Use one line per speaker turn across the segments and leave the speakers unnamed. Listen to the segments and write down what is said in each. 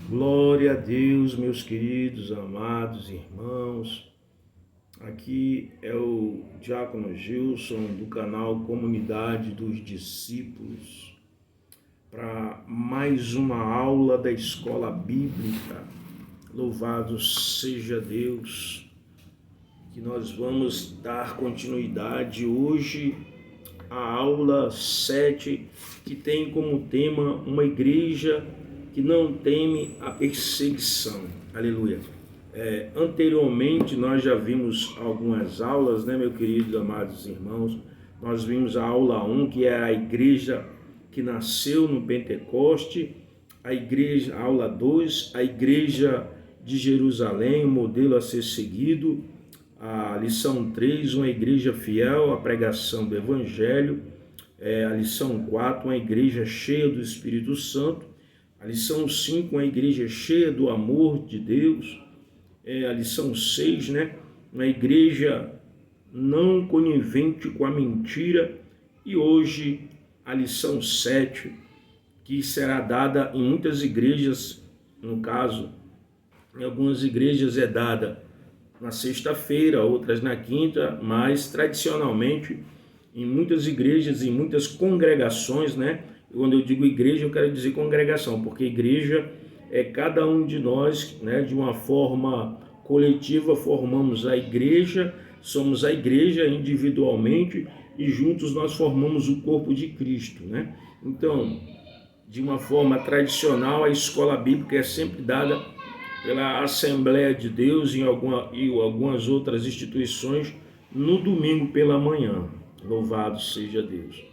Glória a Deus, meus queridos, amados irmãos. Aqui é o Diácono Gilson do canal Comunidade dos Discípulos para mais uma aula da Escola Bíblica. Louvado seja Deus, que nós vamos dar continuidade hoje à aula 7, que tem como tema uma igreja que não teme a perseguição. Aleluia. Anteriormente nós já vimos algumas aulas, né, meus queridos, amados irmãos. Nós vimos a aula 1, que é a igreja que nasceu no Pentecoste, a aula 2, a igreja de Jerusalém, o modelo a ser seguido, a lição 3, uma igreja fiel à pregação do Evangelho, a lição 4, uma igreja cheia do Espírito Santo, a lição 5, uma igreja cheia do amor de Deus, a lição 6, né, uma igreja não conivente com a mentira, e hoje a lição 7, que será dada em muitas igrejas, no caso, em algumas igrejas é dada na sexta-feira, outras na quinta, mas tradicionalmente em muitas igrejas, em muitas congregações, né? Quando eu digo igreja, eu quero dizer congregação, porque igreja é cada um de nós, né? De uma forma coletiva formamos a igreja, somos a igreja individualmente e juntos nós formamos o corpo de Cristo, né? Então, de uma forma tradicional, a escola bíblica é sempre dada pela Assembleia de Deus e algumas outras instituições no domingo pela manhã. Louvado seja Deus.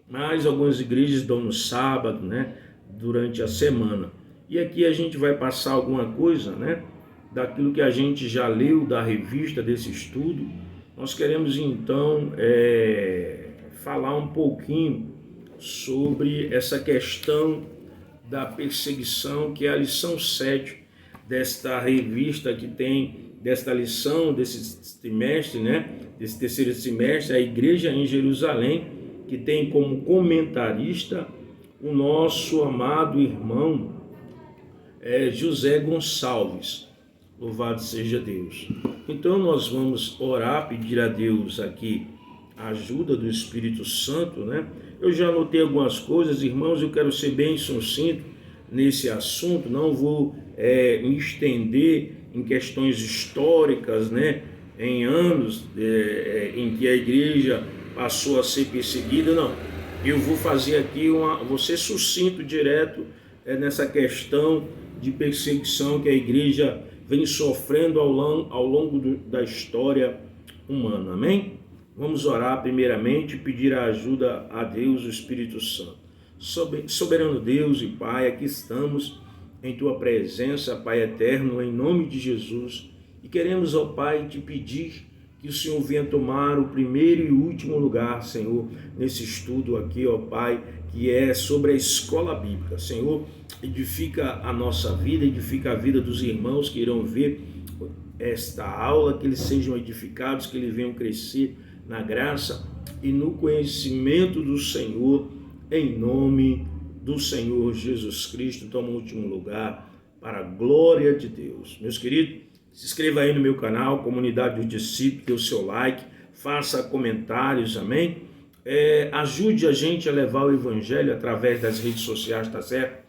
Mas algumas igrejas dão no sábado, né, durante a semana. E aqui a gente vai passar alguma coisa, né, daquilo que a gente já leu da revista desse estudo. Nós queremos então falar um pouquinho sobre essa questão da perseguição, que é a lição 7 desta revista que tem, desta lição, desse trimestre, né, desse terceiro semestre, a igreja em Jerusalém, que tem como comentarista o nosso amado irmão José Gonçalves. Louvado seja Deus. Então nós vamos orar, pedir a Deus aqui a ajuda do Espírito Santo, né? Eu já anotei algumas coisas, irmãos, eu quero ser bem sucinto nesse assunto, não vou me estender em questões históricas, né? Em anos em que a igreja passou a ser perseguida, não. Eu vou fazer aqui vou ser sucinto direto nessa questão de perseguição que a igreja vem sofrendo ao longo da história humana, amém? Vamos orar primeiramente e pedir a ajuda a Deus, o Espírito Santo. Soberano Deus e Pai, aqui estamos em Tua presença, Pai eterno, em nome de Jesus, e queremos, ó Pai, te pedir que o Senhor venha tomar o primeiro e último lugar, Senhor, nesse estudo aqui, ó Pai, que é sobre a escola bíblica. Senhor, edifica a nossa vida, edifica a vida dos irmãos que irão ver esta aula, que eles sejam edificados, que eles venham crescer na graça e no conhecimento do Senhor, em nome do Senhor Jesus Cristo. Toma o último lugar para a glória de Deus. Meus queridos, se inscreva aí no meu canal, Comunidade dos Discípulos, dê o seu like, faça comentários, amém? Ajude a gente a levar o Evangelho através das redes sociais, tá certo?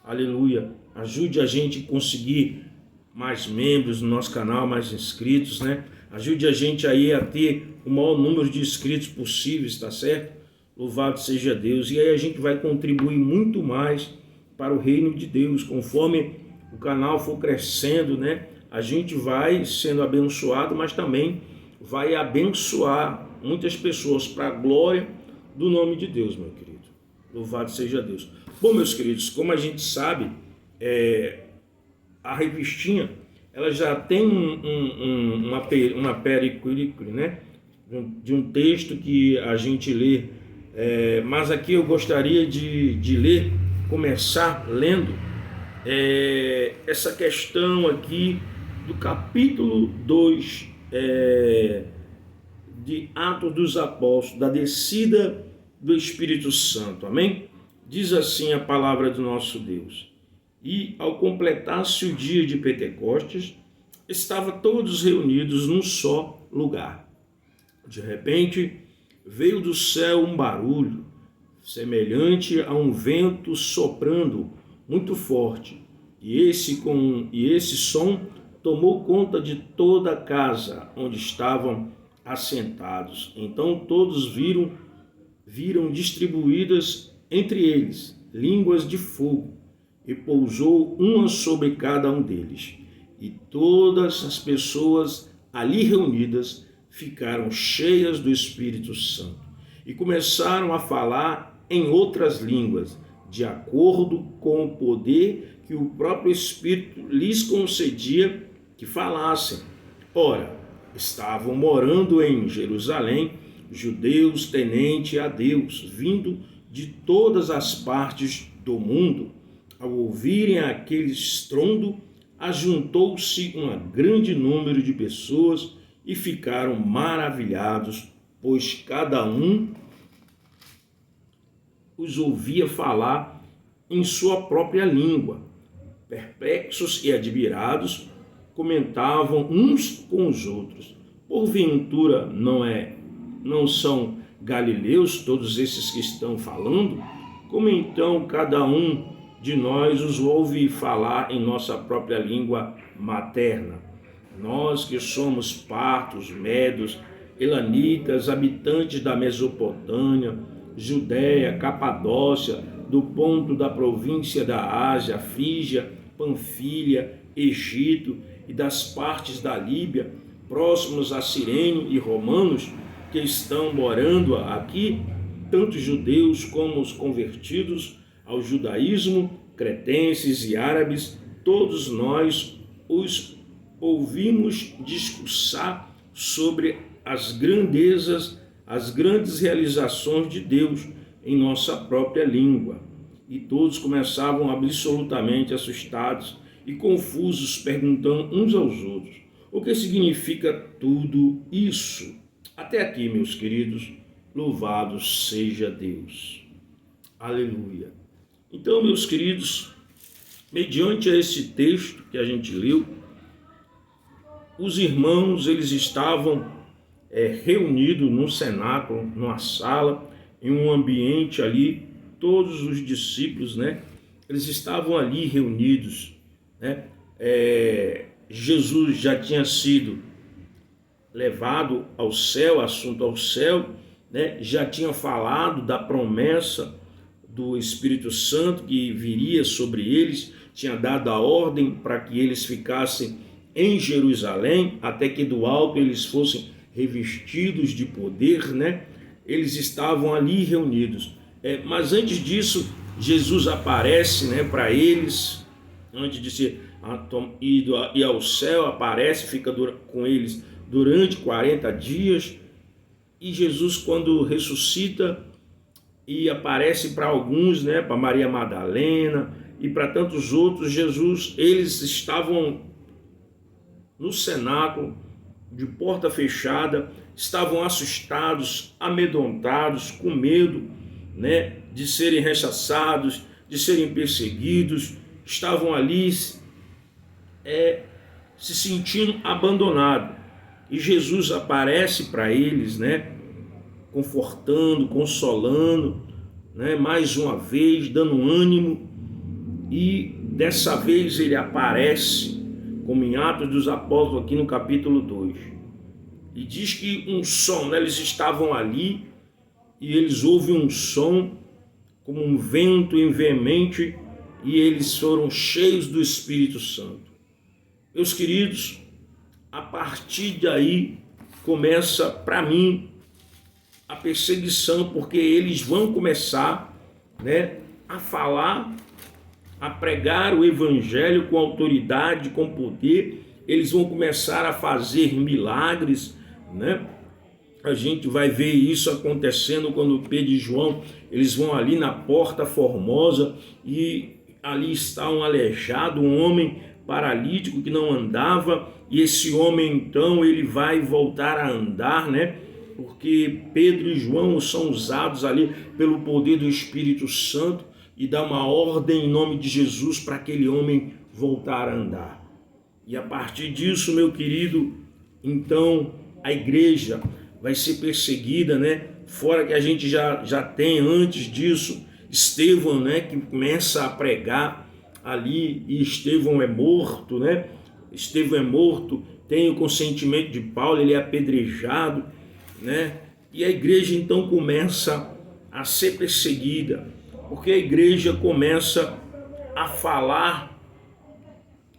Aleluia. Ajude a gente a conseguir mais membros no nosso canal, mais inscritos, né? Ajude a gente aí a ter o maior número de inscritos possíveis, tá certo? Louvado seja Deus. E aí a gente vai contribuir muito mais para o reino de Deus. Conforme o canal for crescendo, né? A gente vai sendo abençoado, mas também vai abençoar muitas pessoas para a glória do nome de Deus, meu querido. Louvado seja Deus. Bom, meus queridos, como a gente sabe, a revistinha ela já tem uma periclícula, né? De um texto que a gente lê, mas aqui eu gostaria de ler, começar lendo essa questão aqui do capítulo 2 de Atos dos Apóstolos, da descida do Espírito Santo, amém? Diz assim a palavra do nosso Deus: E ao completar-se o dia de Pentecostes, estavam todos reunidos num só lugar. De repente, veio do céu um barulho, semelhante a um vento soprando muito forte, e esse som tomou conta de toda a casa onde estavam assentados. Então todos viram distribuídas entre eles línguas de fogo, e pousou uma sobre cada um deles. E todas as pessoas ali reunidas ficaram cheias do Espírito Santo e começaram a falar em outras línguas, de acordo com o poder que o próprio Espírito lhes concedia que falassem. Ora, estavam morando em Jerusalém judeus temente a Deus, vindo de todas as partes do mundo. Ao ouvirem aquele estrondo, ajuntou-se um grande número de pessoas e ficaram maravilhados, pois cada um os ouvia falar em sua própria língua. Perplexos e admirados, comentavam uns com os outros: porventura não são galileus todos esses que estão falando? Como então cada um de nós os ouve falar em nossa própria língua materna? Nós que somos partos, medos, elanitas, habitantes da Mesopotâmia, Judéia, Capadócia, do ponto da província da Ásia, Frígia, Panfilha, Egito e das partes da Líbia, próximos a Cirene e romanos, que estão morando aqui, tanto judeus como os convertidos ao judaísmo, cretenses e árabes, todos nós os ouvimos discursar sobre as grandezas, as grandes realizações de Deus em nossa própria língua. E todos começavam absolutamente assustados e confusos, perguntando uns aos outros: o que significa tudo isso? Até aqui, meus queridos, louvado seja Deus. Aleluia. Então, meus queridos, mediante esse texto que a gente leu, os irmãos, eles estavam reunidos num cenáculo, numa sala, em um ambiente ali, todos os discípulos, né? Eles estavam ali reunidos, né? Jesus já tinha sido levado ao céu, assunto ao céu, né? Já tinha falado da promessa do Espírito Santo que viria sobre eles, tinha dado a ordem para que eles ficassem em Jerusalém, até que do alto eles fossem revestidos de poder, né? Eles estavam ali reunidos. Mas antes disso, Jesus aparece, né, para eles, antes de ser ido ao céu, aparece, fica com eles durante 40 dias. E Jesus, quando ressuscita e aparece para alguns, né, para Maria Madalena e para tantos outros, eles estavam no cenáculo, de porta fechada, estavam assustados, amedrontados, com medo, né, de serem rechaçados, de serem perseguidos, estavam ali se sentindo abandonados. E Jesus aparece para eles, né, confortando, consolando, né, mais uma vez, dando ânimo. E dessa vez ele aparece, como em Atos dos Apóstolos, aqui no capítulo 2. E diz que um som, né, eles estavam ali e eles ouvem um som como um vento veemente e eles foram cheios do Espírito Santo. Meus queridos, a partir daí começa para mim a perseguição, porque eles vão começar, né, a falar, a pregar o evangelho com autoridade, com poder. Eles vão começar a fazer milagres, né? A gente vai ver isso acontecendo quando Pedro e João, eles vão ali na Porta Formosa e ali está um aleijado, um homem paralítico que não andava, e esse homem então ele vai voltar a andar, né? Porque Pedro e João são usados ali pelo poder do Espírito Santo, e dá uma ordem em nome de Jesus para aquele homem voltar a andar. E a partir disso, meu querido, então a igreja vai ser perseguida, né? Fora que a gente já tem antes disso Estevão, né, que começa a pregar ali, e Estevão é morto, né? Estevão é morto, tem o consentimento de Paulo, ele é apedrejado, né? E a igreja então começa a ser perseguida, porque a igreja começa a falar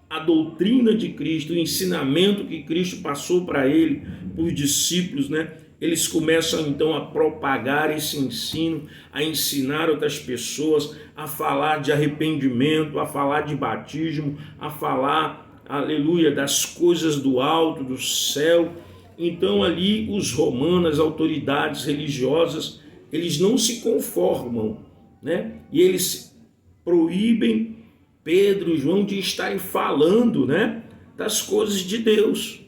a doutrina de Cristo, o ensinamento que Cristo passou para ele, para os discípulos, né? Eles começam então a propagar esse ensino, a ensinar outras pessoas, a falar de arrependimento, a falar de batismo, a falar, aleluia, das coisas do alto, do céu. Então ali os romanos, as autoridades religiosas, eles não se conformam, né? E eles proíbem Pedro e João de estarem falando, né, das coisas de Deus.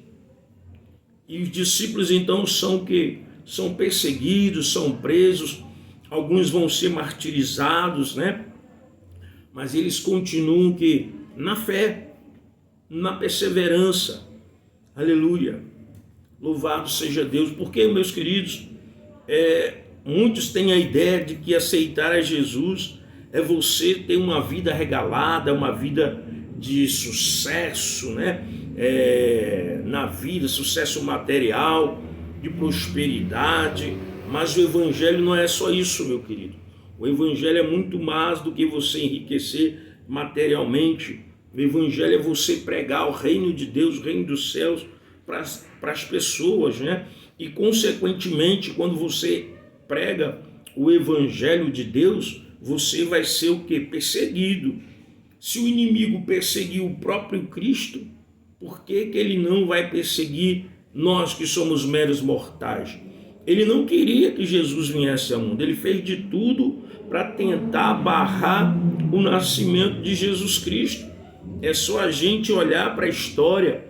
E os discípulos então são perseguidos, são presos, alguns vão ser martirizados, né? Mas eles continuam na fé, na perseverança. Aleluia. Louvado seja Deus. Porque, meus queridos, muitos têm a ideia de que aceitar a Jesus é você ter uma vida regalada, uma vida de sucesso, né? Na vida, sucesso material, de prosperidade. Mas o evangelho não é só isso, meu querido. O evangelho é muito mais do que você enriquecer materialmente. O evangelho é você pregar o reino de Deus, o reino dos céus para as pessoas, né? E consequentemente, quando você prega o evangelho de Deus, você vai ser o quê? Perseguido. Se o inimigo perseguiu o próprio Cristo, por que ele não vai perseguir nós que somos meros mortais? Ele não queria que Jesus viesse ao mundo. Ele fez de tudo para tentar barrar o nascimento de Jesus Cristo. É só a gente olhar para a história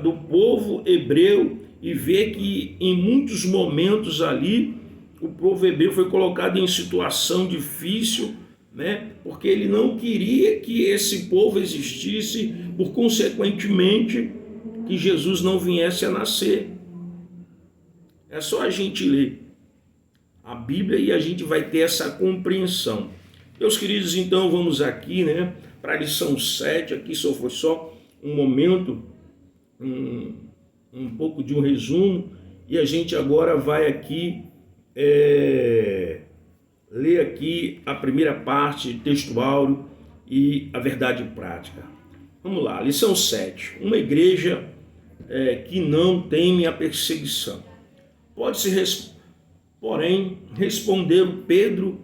do povo hebreu e ver que em muitos momentos ali o povo hebreu foi colocado em situação difícil, né? Porque ele não queria que esse povo existisse, por consequentemente que Jesus não viesse a nascer. É só a gente ler a Bíblia e a gente vai ter essa compreensão. Meus queridos, então vamos aqui, né, para a lição 7, aqui só foi só um momento, um pouco de um resumo, e a gente agora vai aqui ler aqui a primeira parte textual e a verdade prática. Vamos lá, lição 7. Uma igreja que não teme a perseguição. Pode-se, porém, responder Pedro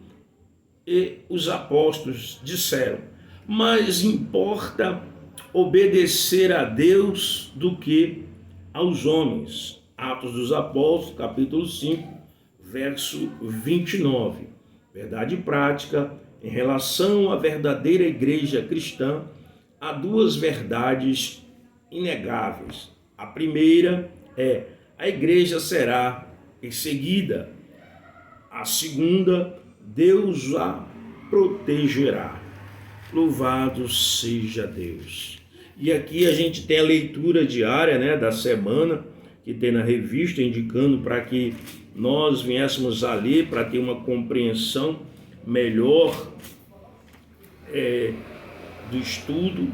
e os apóstolos disseram: mais importa obedecer a Deus do que aos homens. Atos dos Apóstolos, capítulo 5, verso 29. Verdade prática: em relação à verdadeira igreja cristã, há duas verdades inegáveis. A primeira é: a igreja será perseguida. A segunda: Deus a protegerá. Louvado seja Deus. E aqui a gente tem a leitura diária, né, da semana, que tem na revista, indicando para que nós viéssemos a ler, para ter uma compreensão melhor do estudo.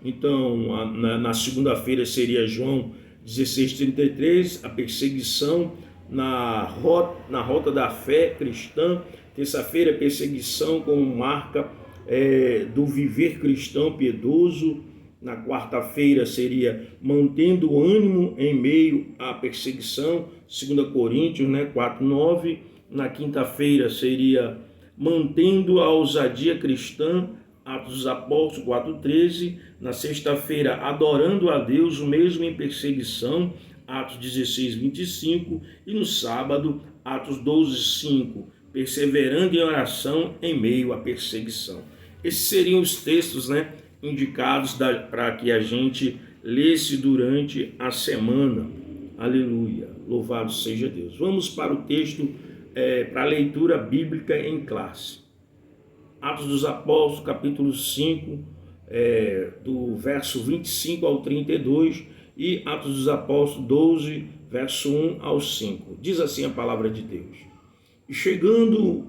Então, na segunda-feira seria João 16:33, a perseguição na rota da fé cristã. Terça-feira, perseguição como marca do viver cristão piedoso. Na quarta-feira seria mantendo o ânimo em meio à perseguição, 2 Coríntios 4:9. Na quinta-feira seria mantendo a ousadia cristã, Atos dos Apóstolos 4:13. Na sexta-feira, adorando a Deus mesmo em perseguição, Atos 16:25. E no sábado, Atos 12:5. Perseverando em oração em meio à perseguição. Esses seriam os textos, né, indicados para que a gente lesse durante a semana. Aleluia, louvado seja Deus. Vamos para o texto, para a leitura bíblica em classe. Atos dos Apóstolos, capítulo 5, do verso 25 ao 32, e Atos dos Apóstolos 12, verso 1 ao 5. Diz assim a palavra de Deus. E chegando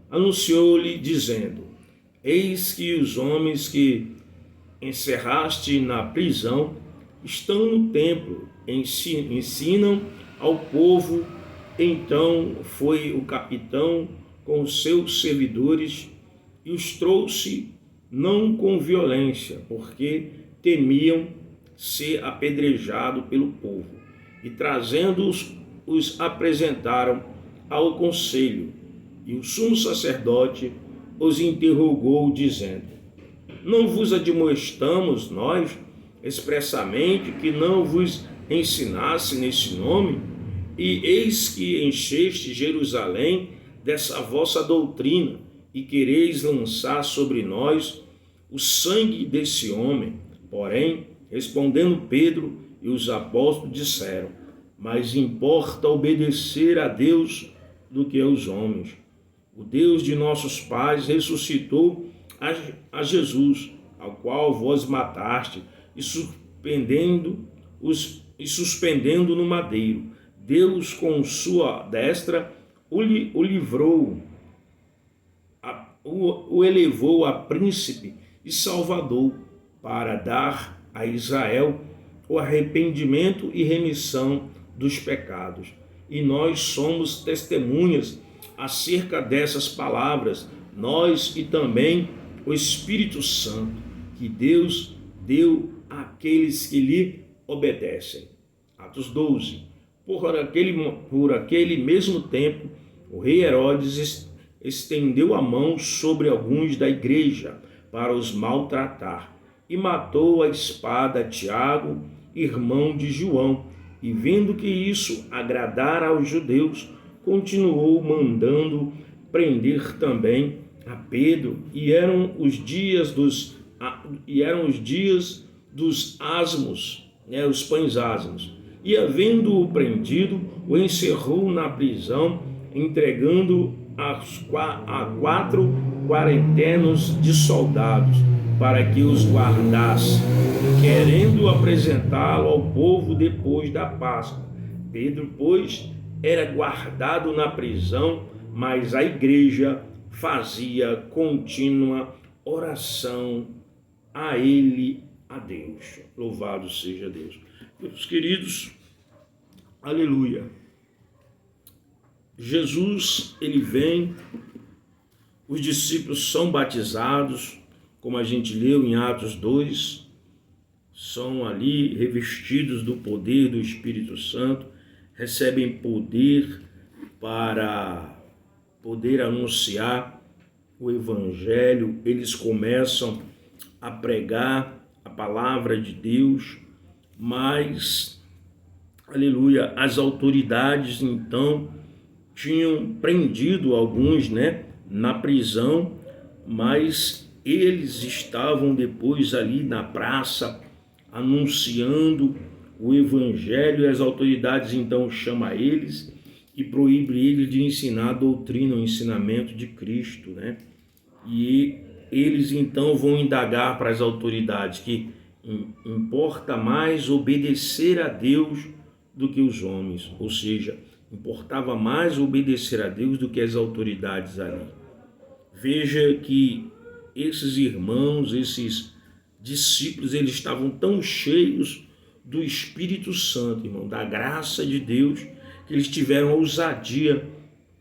anunciou-lhe, dizendo: Eis que os homens que encerraste na prisão estão no templo, ensinam ao povo. Então foi o capitão com os seus servidores e os trouxe, não com violência, porque temiam ser apedrejado pelo povo. E trazendo-os, os apresentaram ao conselho. E o sumo sacerdote os interrogou, dizendo: Não vos admoestamos nós expressamente que não vos ensinasse nesse nome? E eis que encheste Jerusalém dessa vossa doutrina, e quereis lançar sobre nós o sangue desse homem. Porém, respondendo Pedro e os apóstolos, disseram: Mais importa obedecer a Deus do que aos homens. O Deus de nossos pais ressuscitou a Jesus, ao qual vós mataste, e suspendendo no madeiro. Deus, com sua destra, o livrou, o elevou a príncipe e salvador, para dar a Israel o arrependimento e remissão dos pecados. E nós somos testemunhas acerca dessas palavras, nós e também o Espírito Santo, que Deus deu àqueles que lhe obedecem. Atos 12. Por aquele mesmo tempo, o rei Herodes estendeu a mão sobre alguns da igreja para os maltratar, e matou a espada Tiago, irmão de João, e vendo que isso agradara aos judeus, continuou mandando prender também a Pedro. E eram os dias dos asmos, os pães asmos. E, havendo-o prendido, o encerrou na prisão, entregando a 4 quarentenos de soldados, para que os guardasse, querendo apresentá-lo ao povo depois da Páscoa. Pedro, pois, era guardado na prisão, mas a igreja fazia contínua oração a ele, a Deus. Louvado seja Deus. Meus queridos, aleluia. Jesus, ele vem, os discípulos são batizados, como a gente leu em Atos 2, são ali revestidos do poder do Espírito Santo, recebem poder para poder anunciar o Evangelho. Eles começam a pregar a palavra de Deus, mas, aleluia, as autoridades então tinham prendido alguns, na prisão, mas eles estavam depois ali na praça anunciando o Evangelho, e as autoridades então chamam eles e proíbem eles de ensinar a doutrina, o ensinamento de Cristo, E eles então vão indagar para as autoridades que importa mais obedecer a Deus do que os homens, ou seja, importava mais obedecer a Deus do que as autoridades ali. Veja que esses irmãos, esses discípulos, eles estavam tão cheios do Espírito Santo, irmão, da graça de Deus, que eles tiveram ousadia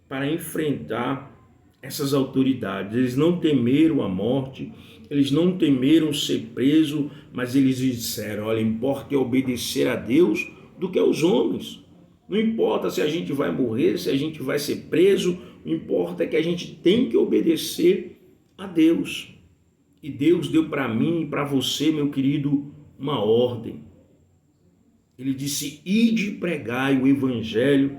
para enfrentar essas autoridades. Eles não temeram a morte, eles não temeram ser presos, mas eles disseram: olha, importa obedecer a Deus do que aos homens. Não importa se a gente vai morrer, se a gente vai ser preso, o que importa é que a gente tem que obedecer a Deus. E Deus deu para mim e para você, meu querido, uma ordem. Ele disse: ide e pregai o Evangelho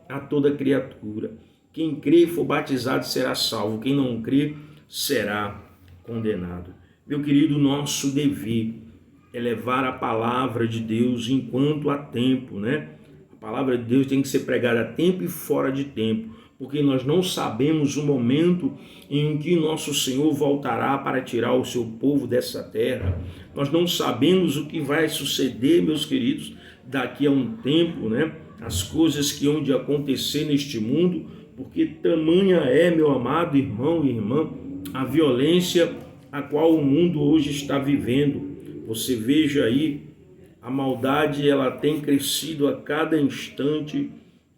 a toda criatura. Quem crê e for batizado será salvo, quem não crê será condenado. Meu querido, nosso dever é levar a palavra de Deus enquanto há tempo, A palavra de Deus tem que ser pregada a tempo e fora de tempo, porque nós não sabemos o momento em que nosso Senhor voltará para tirar o seu povo dessa terra. Nós não sabemos o que vai suceder, meus queridos, daqui a um tempo, né? As coisas que hão de acontecer neste mundo, porque tamanha é, meu amado irmão e irmã, a violência a qual o mundo hoje está vivendo. Você veja aí, a maldade ela tem crescido a cada instante,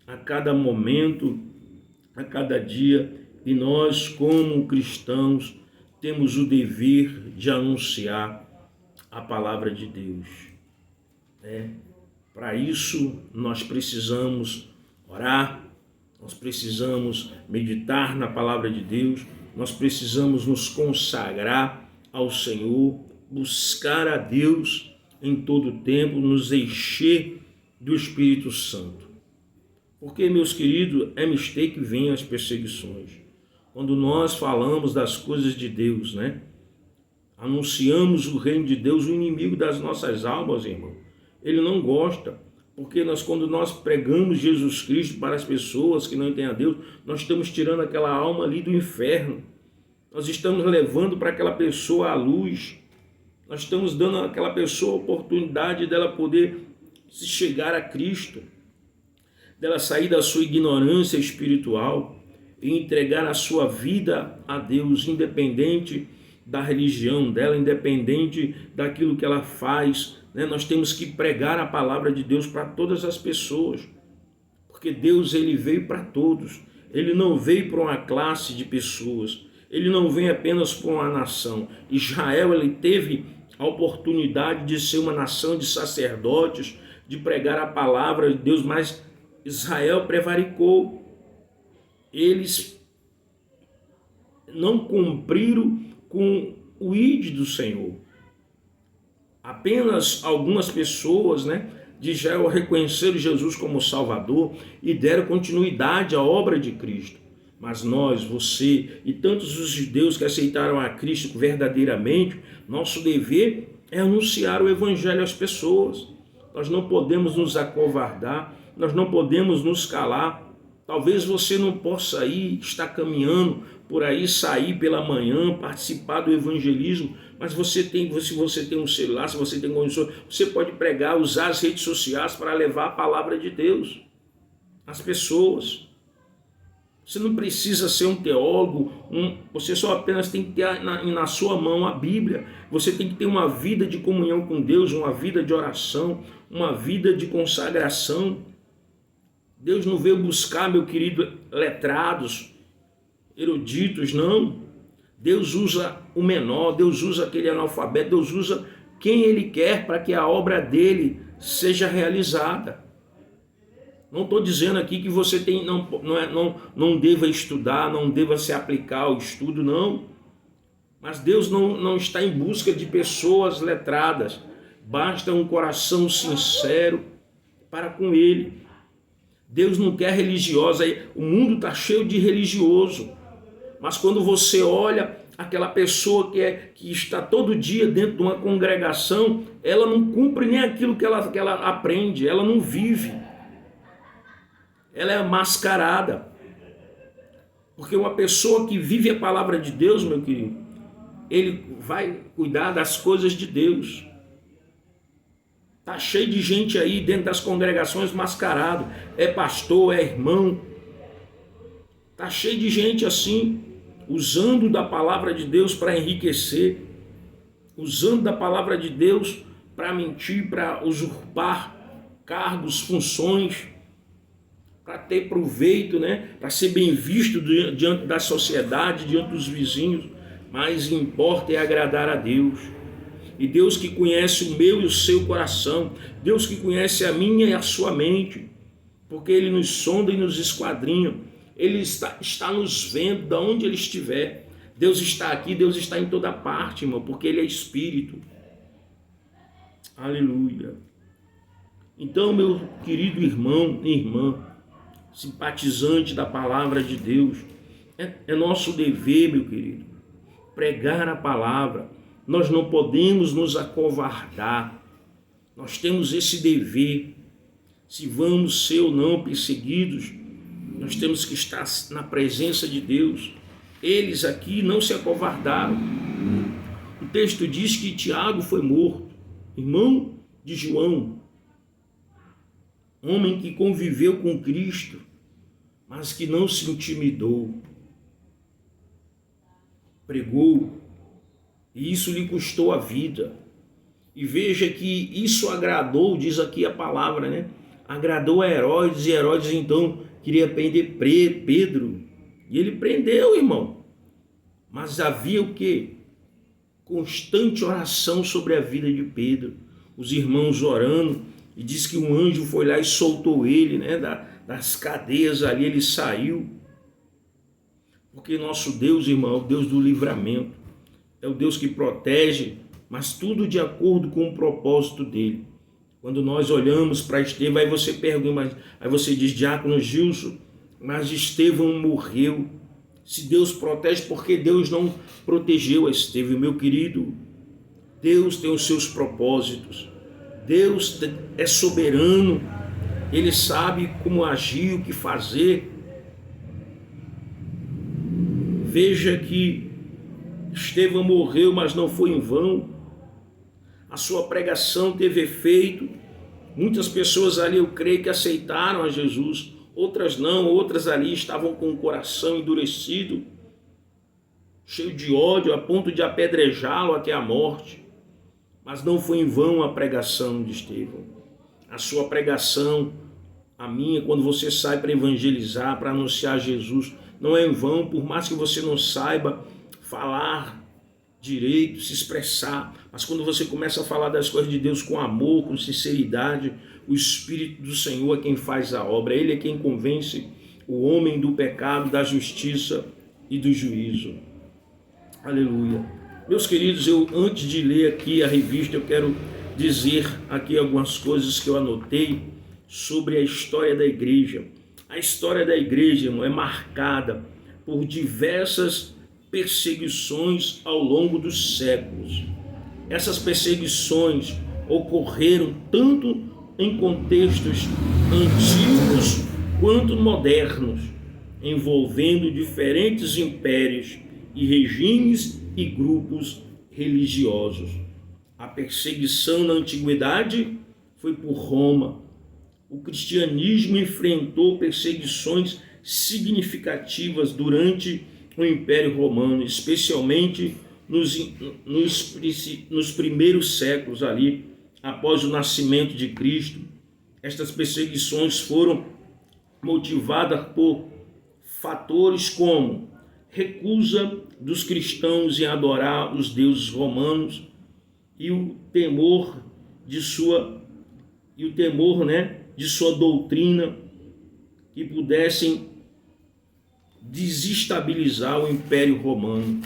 a cada momento, a cada dia, e nós, como cristãos, temos o dever de anunciar a palavra de Deus. Para isso, nós precisamos orar, nós precisamos meditar na palavra de Deus, nós precisamos nos consagrar ao Senhor, buscar a Deus em todo o tempo, nos encher do Espírito Santo. Porque, meus queridos, é mistério que vem as perseguições. Quando nós falamos das coisas de Deus, né? Anunciamos o reino de Deus, o inimigo das nossas almas, irmão. Ele não gosta, porque quando nós pregamos Jesus Cristo para as pessoas que não têm a Deus, nós estamos tirando aquela alma ali do inferno. Nós estamos levando para aquela pessoa a luz. Nós estamos dando àquela pessoa a oportunidade dela poder se chegar a Cristo, dela sair da sua ignorância espiritual e entregar a sua vida a Deus, independente da religião dela, independente daquilo que ela faz, né? Nós temos que pregar a palavra de Deus para todas as pessoas, porque Deus ele veio para todos, ele não veio para uma classe de pessoas, ele não vem apenas para uma nação. Israel ele teve a oportunidade de ser uma nação de sacerdotes, de pregar a palavra de Deus, mas Israel prevaricou. Eles não cumpriram com o ID do Senhor. Apenas algumas pessoas, né, de Israel reconheceram Jesus como Salvador e deram continuidade à obra de Cristo. Mas nós, você e tantos os judeus que aceitaram a Cristo verdadeiramente, nosso dever é anunciar o Evangelho às pessoas. Nós não podemos nos acovardar, nós não podemos nos calar. Talvez você não possa estar caminhando por aí, sair pela manhã, participar do evangelismo, mas se você tem um celular, se você tem condições, você pode pregar, usar as redes sociais para levar a palavra de Deus às pessoas. Você não precisa ser um teólogo, você só apenas tem que ter na sua mão a Bíblia. Você tem que ter uma vida de comunhão com Deus, uma vida de oração, uma vida de consagração. Deus não veio buscar, meu querido, letrados, eruditos, não. Deus usa o menor, Deus usa aquele analfabeto, Deus usa quem Ele quer para que a obra dele seja realizada. Não estou dizendo aqui que você não deva estudar, não deva se aplicar ao estudo, não. Mas Deus não está em busca de pessoas letradas. Basta um coração sincero para com Ele. Deus não quer religiosa. O mundo está cheio de religioso. Mas quando você olha aquela pessoa que está todo dia dentro de uma congregação, ela não cumpre nem aquilo que ela aprende, ela não vive. Ela é mascarada. Porque uma pessoa que vive a palavra de Deus, meu querido, ele vai cuidar das coisas de Deus. Está cheio de gente aí dentro das congregações mascarado. É pastor, é irmão. Está cheio de gente assim, usando da palavra de Deus para enriquecer, usando da palavra de Deus para mentir, para usurpar cargos, funções, para ter proveito, né? Para ser bem visto diante da sociedade, diante dos vizinhos. Mas importa é agradar a Deus. E Deus que conhece o meu e o seu coração, Deus que conhece a minha e a sua mente, porque Ele nos sonda e nos esquadrinha, Ele está nos vendo de onde Ele estiver. Deus está aqui, Deus está em toda parte, irmão, porque Ele é Espírito. Aleluia. Então, meu querido irmão e irmã, simpatizante da palavra de Deus, é nosso dever, meu querido, pregar a palavra. Nós não podemos nos acovardar. Nós temos esse dever. Se vamos ser ou não perseguidos, Nós temos que estar na presença de Deus. Eles aqui não se acovardaram. O texto diz que Tiago foi morto, irmão de João, homem que conviveu com Cristo, mas que não se intimidou. Pregou, e isso lhe custou a vida. E veja que isso agradou, diz aqui a palavra, né? Agradou a Herodes, e Herodes então queria prender Pedro. E ele prendeu, irmão. Mas havia o quê? Constante oração sobre a vida de Pedro. Os irmãos orando, e diz que um anjo foi lá e soltou ele, né? Das cadeias ali, ele saiu. Porque nosso Deus, irmão, é o Deus do livramento. É o Deus que protege, mas tudo de acordo com o propósito dele. Quando nós olhamos para Estevão, aí você pergunta, aí você diz, Diácono Gilson, mas Estevão morreu. Se Deus protege, por que Deus não protegeu a Estevão? Meu querido, Deus tem os seus propósitos. Deus é soberano. Ele sabe como agir, o que fazer. Veja que Estevão morreu, mas não foi em vão. A sua pregação teve efeito. Muitas pessoas ali, eu creio, que aceitaram a Jesus. Outras não, outras ali estavam com o coração endurecido, cheio de ódio, a ponto de apedrejá-lo até a morte. Mas não foi em vão a pregação de Estevão. A sua pregação, a minha, quando você sai para evangelizar, para anunciar Jesus, não é em vão, por mais que você não saiba falar direito, se expressar, mas quando você começa a falar das coisas de Deus com amor, com sinceridade, o Espírito do Senhor é quem faz a obra, Ele é quem convence o homem do pecado, da justiça e do juízo. Aleluia. Meus queridos, eu antes de ler aqui a revista, eu quero dizer aqui algumas coisas que eu anotei sobre a história da igreja. A história da igreja, irmão, é marcada por diversas perseguições ao longo dos séculos. Essas perseguições ocorreram tanto em contextos antigos quanto modernos, envolvendo diferentes impérios e regimes e grupos religiosos. A perseguição na antiguidade foi por Roma. O cristianismo enfrentou perseguições significativas durante o Império Romano, especialmente nos primeiros séculos ali, após o nascimento de Cristo. Estas perseguições foram motivadas por fatores como recusa dos cristãos em adorar os deuses romanos e o temor de sua doutrina, que pudessem desestabilizar o Império Romano.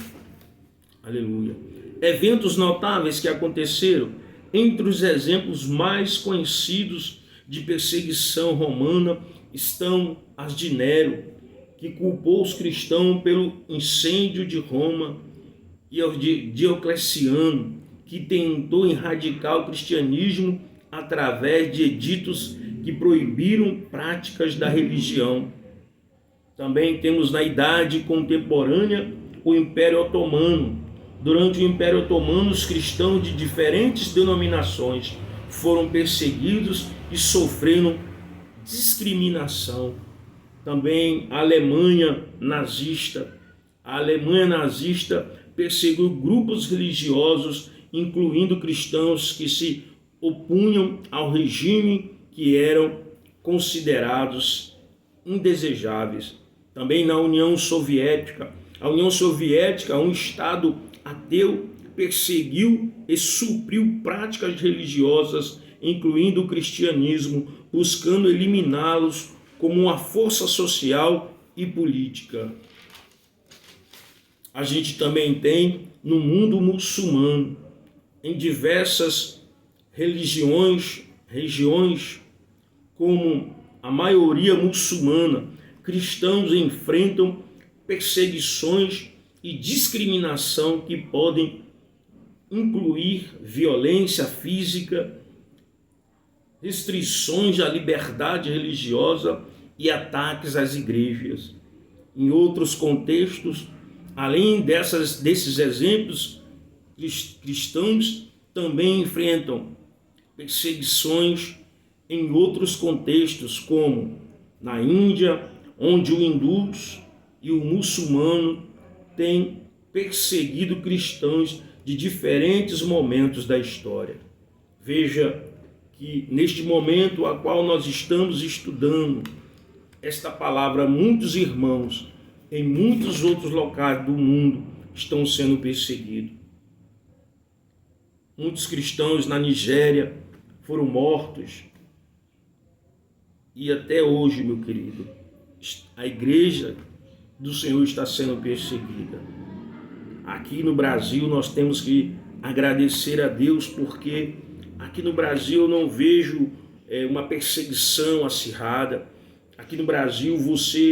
Aleluia. Eventos notáveis que aconteceram. Entre os exemplos mais conhecidos de perseguição romana estão as de Nero, que culpou os cristãos pelo incêndio de Roma, e os de Diocleciano, que tentou erradicar o cristianismo através de editos que proibiram práticas da religião. Também temos na Idade Contemporânea o Império Otomano. Durante o Império Otomano, os cristãos de diferentes denominações foram perseguidos e sofreram discriminação. Também a Alemanha nazista. A Alemanha nazista perseguiu grupos religiosos, incluindo cristãos que se opunham ao regime, que eram considerados indesejáveis. Também na União Soviética. A União Soviética, um Estado ateu, perseguiu e supriu práticas religiosas, incluindo o cristianismo, buscando eliminá-los como uma força social e política. A gente também tem no mundo muçulmano, em diversas regiões, como a maioria muçulmana, cristãos enfrentam perseguições e discriminação que podem incluir violência física, restrições à liberdade religiosa e ataques às igrejas. Em outros contextos, além desses exemplos, cristãos também enfrentam perseguições em outros contextos, como na Índia, onde o hindus e o muçulmano têm perseguido cristãos de diferentes momentos da história. Veja que neste momento a qual nós estamos estudando esta palavra, muitos irmãos em muitos outros locais do mundo estão sendo perseguidos. Muitos cristãos na Nigéria foram mortos. E até hoje, meu querido, a igreja do Senhor está sendo perseguida. Aqui no Brasil nós temos que agradecer a Deus, porque aqui no Brasil eu não vejo uma perseguição acirrada. Aqui no Brasil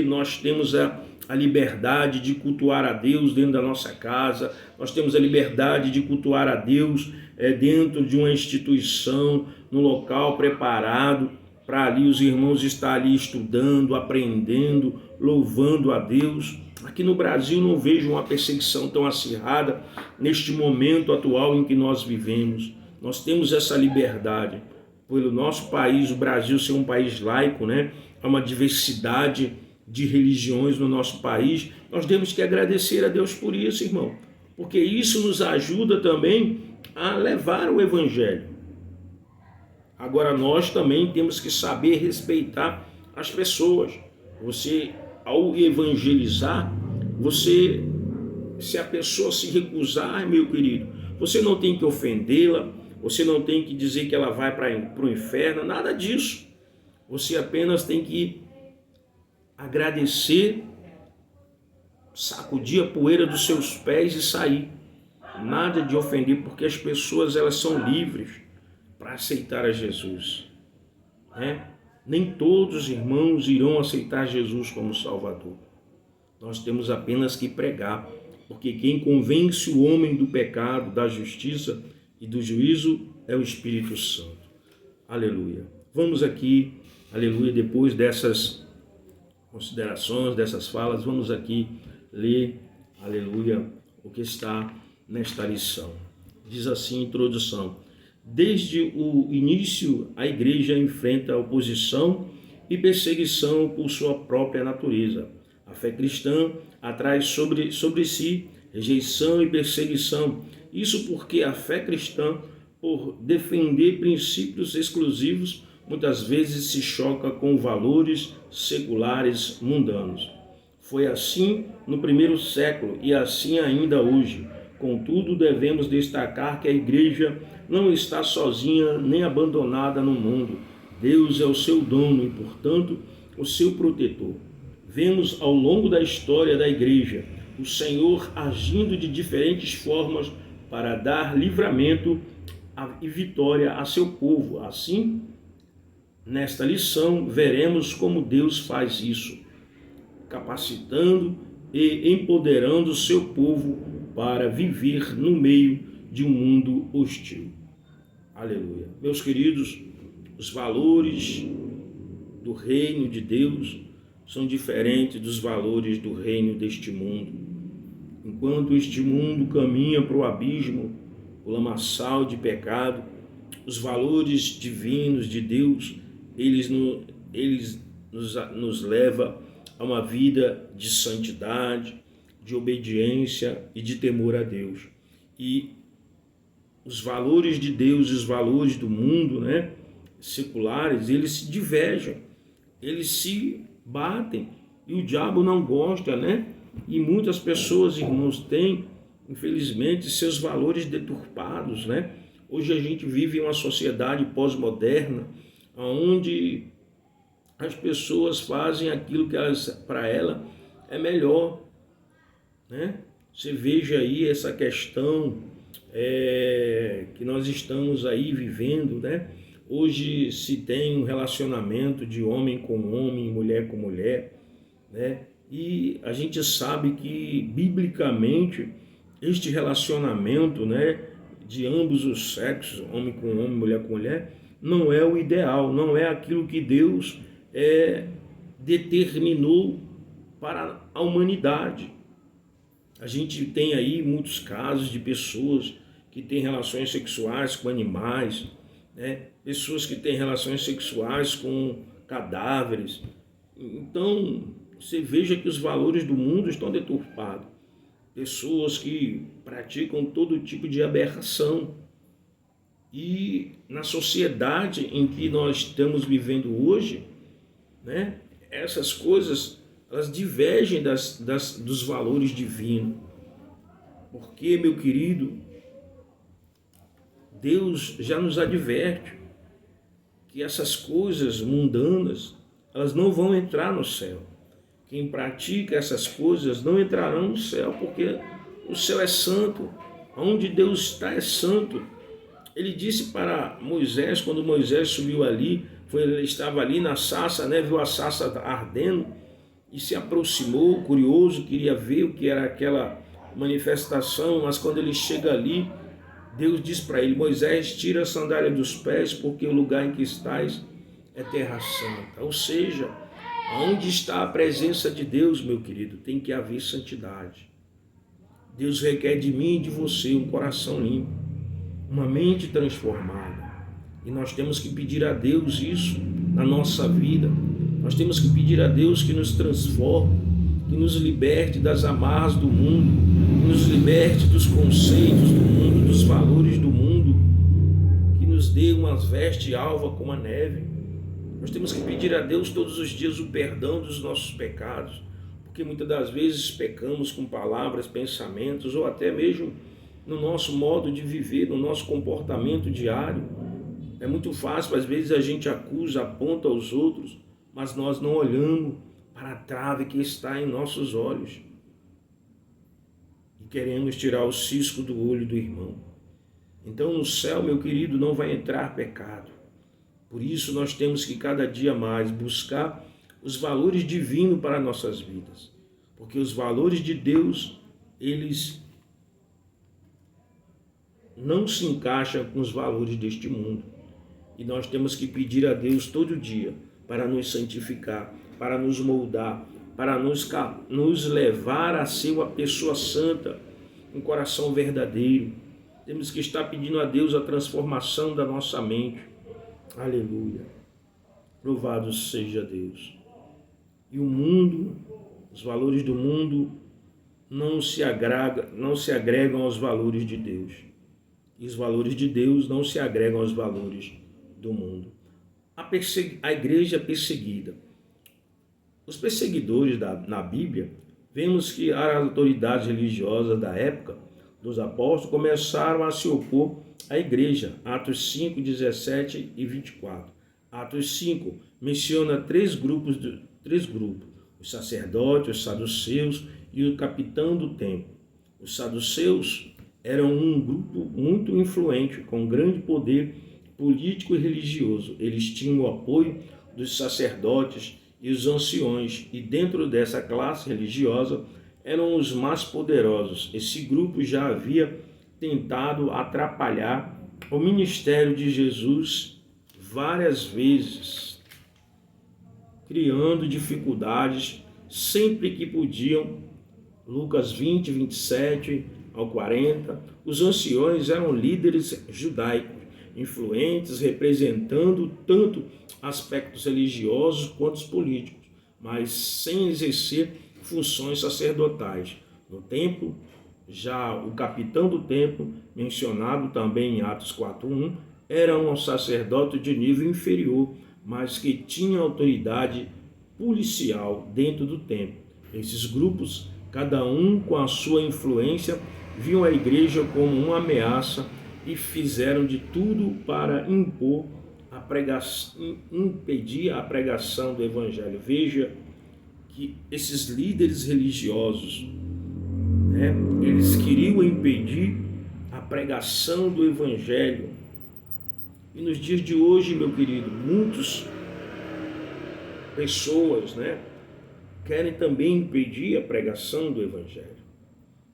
nós temos a liberdade de cultuar a Deus dentro da nossa casa, nós temos a liberdade de cultuar a Deus dentro de uma instituição, num local preparado para ali os irmãos estar ali estudando, aprendendo, louvando a Deus. Aqui no Brasil não vejo uma perseguição tão acirrada neste momento atual em que nós vivemos. Nós temos essa liberdade. Pelo nosso país, o Brasil ser um país laico, né? Há uma diversidade de religiões no nosso país. Nós temos que agradecer a Deus por isso, irmão. Porque isso nos ajuda também a levar o Evangelho. Agora nós também temos que saber respeitar as pessoas. Você, ao evangelizar, se a pessoa se recusar, meu querido, você não tem que ofendê-la, você não tem que dizer que ela vai para o inferno, nada disso. Você apenas tem que agradecer, sacudir a poeira dos seus pés e sair. Nada de ofender, porque as pessoas elas são livres para aceitar a Jesus. Nem todos os irmãos irão aceitar Jesus como Salvador. Nós temos apenas que pregar, porque quem convence o homem do pecado, da justiça e do juízo é o Espírito Santo. Aleluia. Vamos aqui, aleluia, depois dessas considerações, dessas falas, vamos aqui ler, aleluia, o que está nesta lição. Diz assim, introdução: desde o início, a igreja enfrenta oposição e perseguição por sua própria natureza. A fé cristã atrai sobre si rejeição e perseguição. Isso porque a fé cristã, por defender princípios exclusivos, muitas vezes se choca com valores seculares mundanos. Foi assim no primeiro século e assim ainda hoje. Contudo, devemos destacar que a igreja não está sozinha nem abandonada no mundo. Deus é o seu dono e, portanto, o seu protetor. Vemos ao longo da história da igreja o Senhor agindo de diferentes formas para dar livramento e vitória a seu povo. Assim, nesta lição, veremos como Deus faz isso, capacitando e empoderando o seu povo para viver no meio de um mundo hostil. Aleluia. Meus queridos, os valores do reino de Deus são diferentes dos valores do reino deste mundo. Enquanto este mundo caminha para o abismo, o lamaçal de pecado, os valores divinos de Deus, eles nos levam a uma vida de santidade, de obediência e de temor a Deus. E os valores de Deus e os valores do mundo, seculares, eles se divergem, eles se batem, e o diabo não gosta, E muitas pessoas, irmãos, têm, infelizmente, seus valores deturpados, Hoje a gente vive em uma sociedade pós-moderna, onde as pessoas fazem aquilo que para ela é melhor, Você veja aí essa questão que nós estamos aí vivendo, Hoje se tem um relacionamento de homem com homem, mulher com mulher, E a gente sabe que, biblicamente, este relacionamento, de ambos os sexos, homem com homem, mulher com mulher, não é o ideal, não é aquilo que Deus determinou para a humanidade. A gente tem aí muitos casos de pessoas que têm relações sexuais com animais, né? Pessoas que têm relações sexuais com cadáveres. Então, você veja que os valores do mundo estão deturpados. Pessoas que praticam todo tipo de aberração. E na sociedade em que nós estamos vivendo hoje, né, essas coisas elas divergem dos valores divinos. Porque, meu querido, Deus já nos adverte que essas coisas mundanas, elas não vão entrar no céu. Quem pratica essas coisas não entrarão no céu, porque o céu é santo. Onde Deus está é santo. Ele disse para Moisés, quando Moisés subiu ali, ele estava ali na sarça, né, viu a sarça ardendo e se aproximou, curioso, queria ver o que era aquela manifestação, mas quando ele chega ali, Deus diz para ele: Moisés, tira a sandália dos pés, porque o lugar em que estás é terra santa. Ou seja, onde está a presença de Deus, meu querido, tem que haver santidade. Deus requer de mim e de você um coração limpo, uma mente transformada. E nós temos que pedir a Deus isso na nossa vida. Nós temos que pedir a Deus que nos transforme, que nos liberte das amarras do mundo, que nos liberte dos conceitos do mundo, dos valores do mundo, que nos dê umas vestes alva como a neve. Nós temos que pedir a Deus todos os dias o perdão dos nossos pecados, porque muitas das vezes pecamos com palavras, pensamentos ou até mesmo no nosso modo de viver, no nosso comportamento diário. É muito fácil, às vezes a gente acusa, aponta aos outros, mas nós não olhamos para a trave que está em nossos olhos e queremos tirar o cisco do olho do irmão. Então no céu, meu querido, não vai entrar pecado. Por isso nós temos que cada dia mais buscar os valores divinos para nossas vidas, porque os valores de Deus, eles não se encaixam com os valores deste mundo. E nós temos que pedir a Deus todo dia para nos santificar, para nos moldar, para nos levar a ser uma pessoa santa, um coração verdadeiro. Temos que estar pedindo a Deus a transformação da nossa mente. Aleluia. Louvado seja Deus. E o mundo, os valores do mundo não se agregam aos valores de Deus. E os valores de Deus não se agregam aos valores do mundo. A igreja perseguida. Os perseguidores na Bíblia, vemos que as autoridades religiosas da época dos apóstolos começaram a se opor à igreja. Atos 5, 17 e 24. Atos 5 menciona três grupos, os sacerdotes, os saduceus e o capitão do templo. Os saduceus eram um grupo muito influente, com grande poder político e religioso. Eles tinham o apoio dos sacerdotes e os anciões, e dentro dessa classe religiosa eram os mais poderosos. Esse grupo já havia tentado atrapalhar o ministério de Jesus várias vezes, criando dificuldades sempre que podiam. Lucas 20, 27 ao 40, os anciões eram líderes judaicos, influentes, representando tanto aspectos religiosos quanto os políticos, mas sem exercer funções sacerdotais. No templo, já o capitão do templo, mencionado também em Atos 4:1, era um sacerdote de nível inferior, mas que tinha autoridade policial dentro do templo. Esses grupos, cada um com a sua influência, viam a igreja como uma ameaça e fizeram de tudo para impedir a pregação do evangelho. Veja que esses líderes religiosos, eles queriam impedir a pregação do evangelho. E nos dias de hoje, meu querido, muitas pessoas, querem também impedir a pregação do evangelho.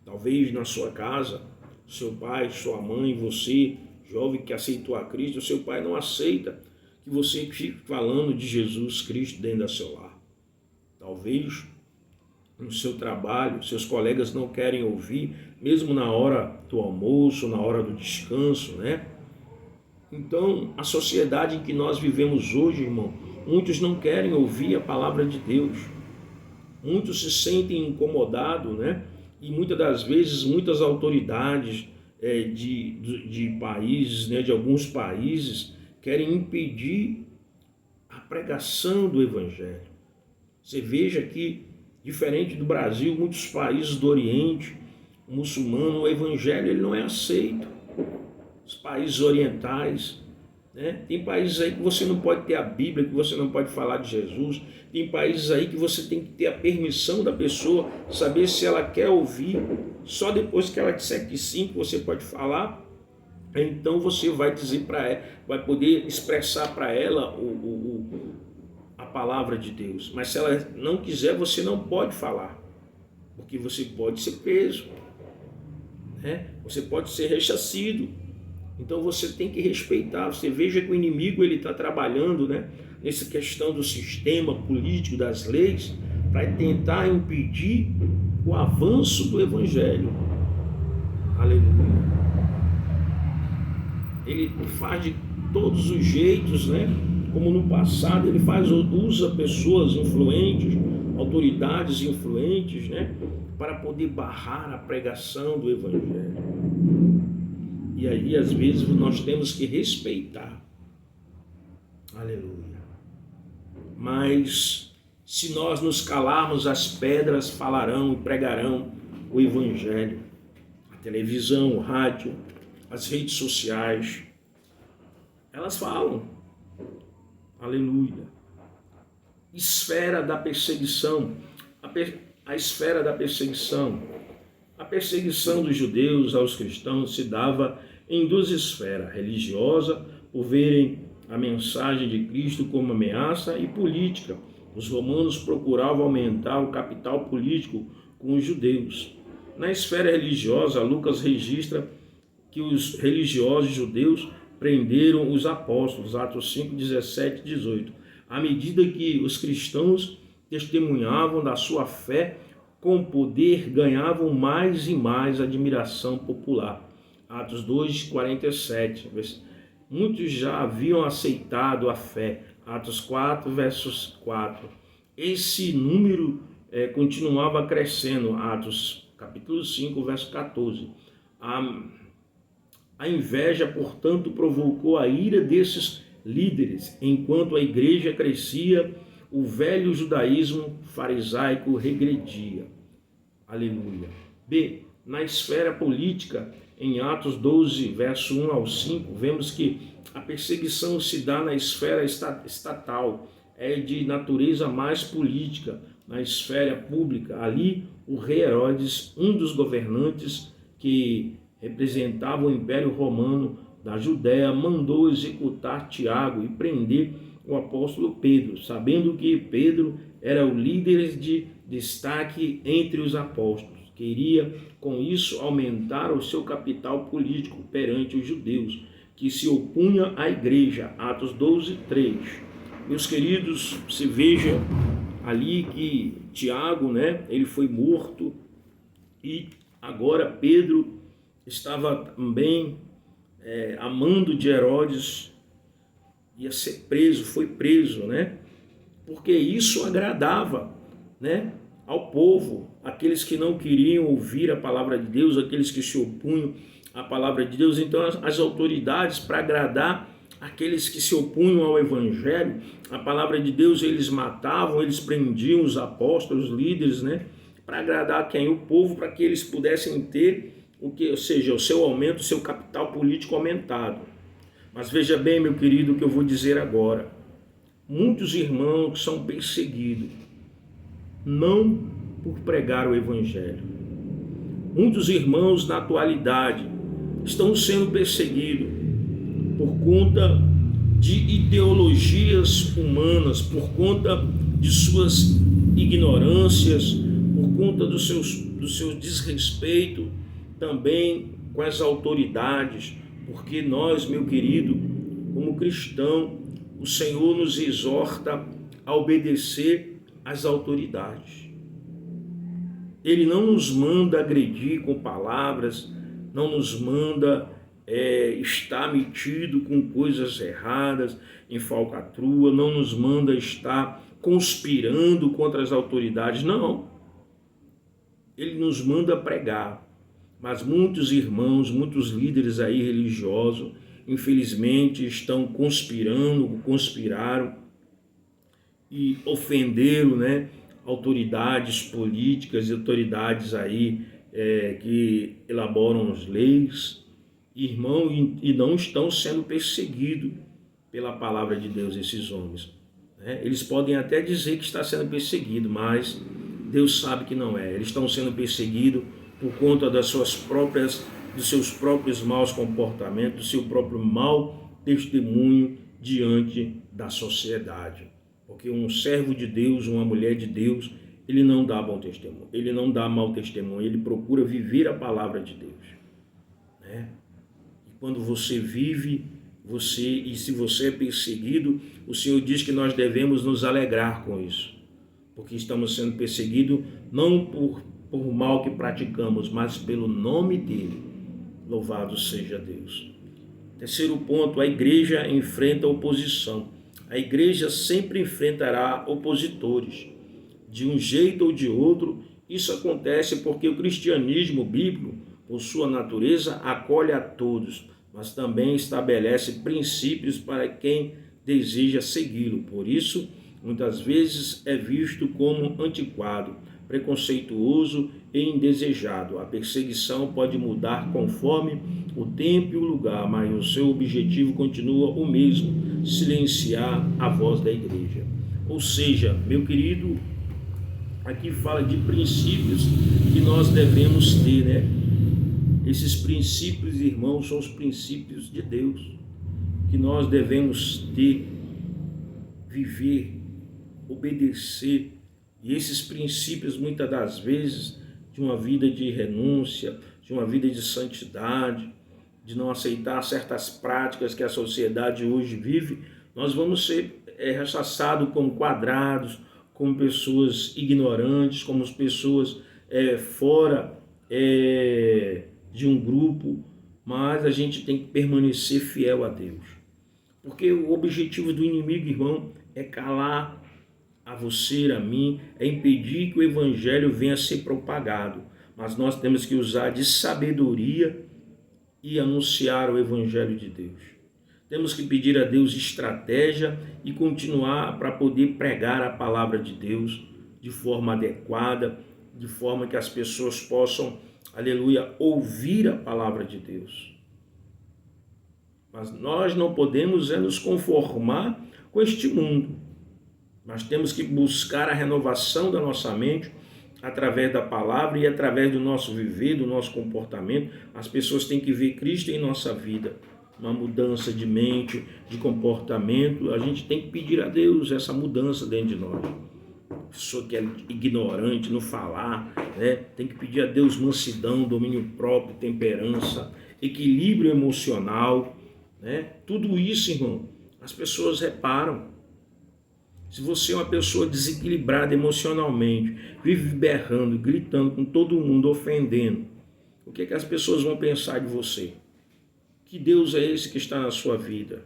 Talvez na sua casa, seu pai, sua mãe, você, jovem que aceitou a Cristo, seu pai não aceita que você fique falando de Jesus Cristo dentro do seu lar. Talvez no seu trabalho, seus colegas não querem ouvir, mesmo na hora do almoço, na hora do descanso, né? Então, a sociedade em que nós vivemos hoje, irmão, muitos não querem ouvir a palavra de Deus. Muitos se sentem incomodados, né? E muitas das vezes, muitas autoridades de países, né, de alguns países, querem impedir a pregação do Evangelho. Você veja que, diferente do Brasil, muitos países do Oriente, o muçulmano, o Evangelho ele não é aceito. Os países orientais, né? Tem países aí que você não pode ter a Bíblia, que você não pode falar de Jesus. Tem países aí que você tem que ter a permissão da pessoa, saber se ela quer ouvir. Só depois que ela disser que sim, que você pode falar. Então você vai dizer para ela, vai poder expressar para ela a palavra de Deus. Mas se ela não quiser, você não pode falar, porque você pode ser preso, né? Você pode ser ressarcido. Então você tem que respeitar. Você veja que o inimigo ele está trabalhando, né, nessa questão do sistema político, das leis, para tentar impedir o avanço do Evangelho. Aleluia. Ele faz de todos os jeitos, né? Como no passado ele usa pessoas influentes, autoridades influentes, né, para poder barrar a pregação do Evangelho. E aí, às vezes, nós temos que respeitar. Aleluia. Mas, se nós nos calarmos, as pedras falarão e pregarão o Evangelho. A televisão, o rádio, as redes sociais, elas falam. Aleluia. Esfera da perseguição. A esfera da perseguição. A perseguição dos judeus aos cristãos se dava em duas esferas: religiosa, por verem a mensagem de Cristo como ameaça, e política. Os romanos procuravam aumentar o capital político com os judeus. Na esfera religiosa, Lucas registra que os religiosos judeus prenderam os apóstolos, Atos 5, 17 e 18. À medida que os cristãos testemunhavam da sua fé, com poder ganhavam mais e mais admiração popular. Atos 2, 47. Muitos já haviam aceitado a fé. Atos 4, versos 4. Esse número continuava crescendo. Atos capítulo 5, verso 14. A inveja, portanto, provocou a ira desses líderes. Enquanto a igreja crescia, o velho judaísmo farisaico regredia. Aleluia. B. Na esfera política, em Atos 12, verso 1 ao 5, vemos que a perseguição se dá na esfera estatal, é de natureza mais política. Na esfera pública, ali o rei Herodes, um dos governantes que representava o Império Romano da Judéia, mandou executar Tiago e prender o apóstolo Pedro, sabendo que Pedro era o líder de destaque entre os apóstolos. Queria, com isso, aumentar o seu capital político perante os judeus, que se opunha à igreja. Atos 12, 3. Meus queridos, se veja ali que Tiago, né, ele foi morto, e agora Pedro estava também a mando de Herodes, ia ser preso, foi preso, né? Porque isso agradava, né, ao povo, aqueles que não queriam ouvir a palavra de Deus, aqueles que se opunham à palavra de Deus. Então as autoridades, para agradar aqueles que se opunham ao Evangelho, a palavra de Deus, eles matavam, eles prendiam os apóstolos, os líderes, né, para agradar quem? O povo, para que eles pudessem ter ou seja, o seu aumento, o seu capital político aumentado. Mas veja bem, meu querido, o que eu vou dizer agora. Muitos irmãos são perseguidos, não por pregar o Evangelho. Muitos irmãos na atualidade estão sendo perseguidos por conta de ideologias humanas, por conta de suas ignorâncias, por conta do seu desrespeito também com as autoridades, porque nós, meu querido, como cristão, o Senhor nos exorta a obedecer as autoridades. Ele não nos manda agredir com palavras, não nos manda estar metido com coisas erradas, em falcatrua, não nos manda estar conspirando contra as autoridades, não. Ele nos manda pregar. Mas muitos irmãos, muitos líderes aí religiosos, infelizmente estão conspiraram e ofenderam, né, autoridades políticas e autoridades aí que elaboram as leis, irmão, e não estão sendo perseguidos pela palavra de Deus, esses homens. Né? Eles podem até dizer que está sendo perseguido, mas Deus sabe que não é. Eles estão sendo perseguidos por conta dos seus próprios maus comportamentos, do seu próprio mau testemunho diante da sociedade. Porque um servo de Deus, uma mulher de Deus, ele não dá bom testemunho, ele não dá mau testemunho, ele procura viver a palavra de Deus. Né? E quando você vive, e se você é perseguido, o Senhor diz que nós devemos nos alegrar com isso. Porque estamos sendo perseguidos não por mal que praticamos, mas pelo nome dele. Louvado seja Deus. Terceiro ponto, a igreja enfrenta oposição. A igreja sempre enfrentará opositores. De um jeito ou de outro, isso acontece porque o cristianismo bíblico, por sua natureza, acolhe a todos, mas também estabelece princípios para quem deseja segui-lo. Por isso, muitas vezes é visto como antiquado, preconceituoso e indesejado. A perseguição pode mudar conforme o tempo e o lugar, mas o seu objetivo continua o mesmo: silenciar a voz da igreja. Ou seja, meu querido, aqui fala de princípios que nós devemos ter, né? Esses princípios, irmãos, são os princípios de Deus, que nós devemos ter, viver, obedecer. E esses princípios, muitas das vezes, de uma vida de renúncia, de uma vida de santidade, de não aceitar certas práticas que a sociedade hoje vive, nós vamos ser rechaçados como quadrados, como pessoas ignorantes, como pessoas fora de um grupo, mas a gente tem que permanecer fiel a Deus. Porque o objetivo do inimigo, irmão, é calar a você, a mim, é impedir que o evangelho venha a ser propagado. Mas nós temos que usar de sabedoria e anunciar o evangelho de Deus. Temos que pedir a Deus estratégia e continuar para poder pregar a palavra de Deus de forma adequada, de forma que as pessoas possam, aleluia, ouvir a palavra de Deus. Mas nós não podemos nos conformar com este mundo. Nós temos que buscar a renovação da nossa mente através da palavra e através do nosso viver, do nosso comportamento. As pessoas têm que ver Cristo em nossa vida, uma mudança de mente, de comportamento. A gente tem que pedir a Deus essa mudança dentro de nós. Pessoa que é ignorante no falar, né? Tem que pedir a Deus mansidão, domínio próprio, temperança, equilíbrio emocional, né? Tudo isso, irmão, as pessoas reparam. Se você é uma pessoa desequilibrada emocionalmente, vive berrando, gritando com todo mundo, ofendendo, o que as pessoas vão pensar de você? Que Deus é esse que está na sua vida?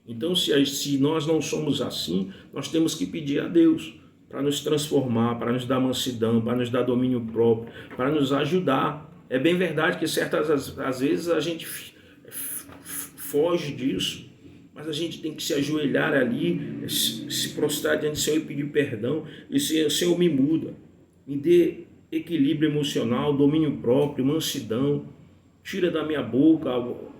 Então, se nós não somos assim, nós temos que pedir a Deus para nos transformar, para nos dar mansidão, para nos dar domínio próprio, para nos ajudar. É bem verdade que às vezes a gente foge disso, mas a gente tem que se ajoelhar ali, se prostrar diante do Senhor e pedir perdão. E Senhor, me muda, me dê equilíbrio emocional, domínio próprio, mansidão. Tira da minha boca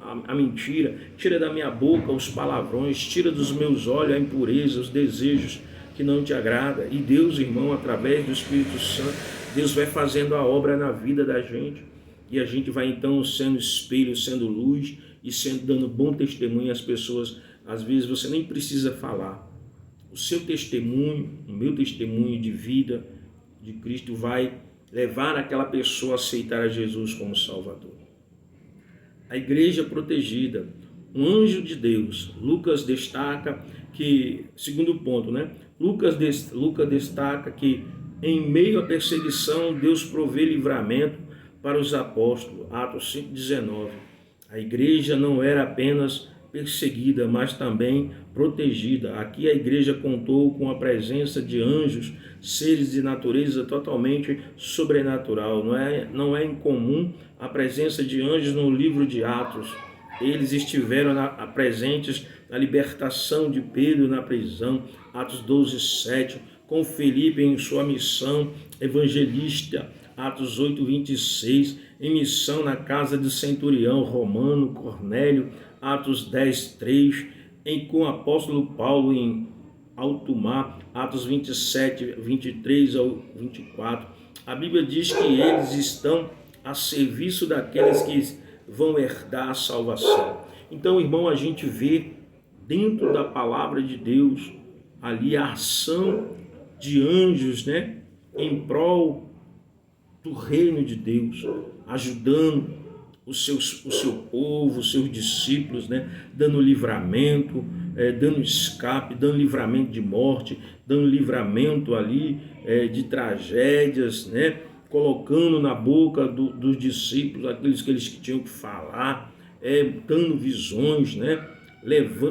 a mentira, tira da minha boca os palavrões, tira dos meus olhos a impureza, os desejos que não te agrada. E Deus, irmão, através do Espírito Santo, Deus vai fazendo a obra na vida da gente. E a gente vai então sendo espelho, sendo luz e dando bom testemunho às pessoas. Às vezes você nem precisa falar. O seu testemunho, o meu testemunho de vida de Cristo vai levar aquela pessoa a aceitar a Jesus como Salvador. A igreja protegida, um anjo de Deus. Lucas destaca que, segundo ponto, né? Lucas destaca que em meio à perseguição, Deus provê livramento para os apóstolos. Atos 5,19. A igreja não era apenas perseguida, mas também protegida. Aqui a igreja contou com a presença de anjos, seres de natureza totalmente sobrenatural. Não é incomum a presença de anjos no livro de Atos. Eles estiveram presentes na libertação de Pedro na prisão, Atos 12:7, com Felipe em sua missão evangelista, Atos 8:26, em missão na casa do centurião romano Cornélio, Atos 10:3, com o apóstolo Paulo em alto mar, Atos 27:23 ao 24. A Bíblia diz que eles estão a serviço daqueles que vão herdar a salvação. Então, irmão, a gente vê dentro da palavra de Deus ali a ação de anjos, né, em prol do reino de Deus, ajudando o seu povo, os seus discípulos, né, dando livramento, dando escape, dando livramento de morte, dando livramento ali de tragédias, né, colocando na boca dos discípulos aqueles que eles tinham que falar, dando visões, né,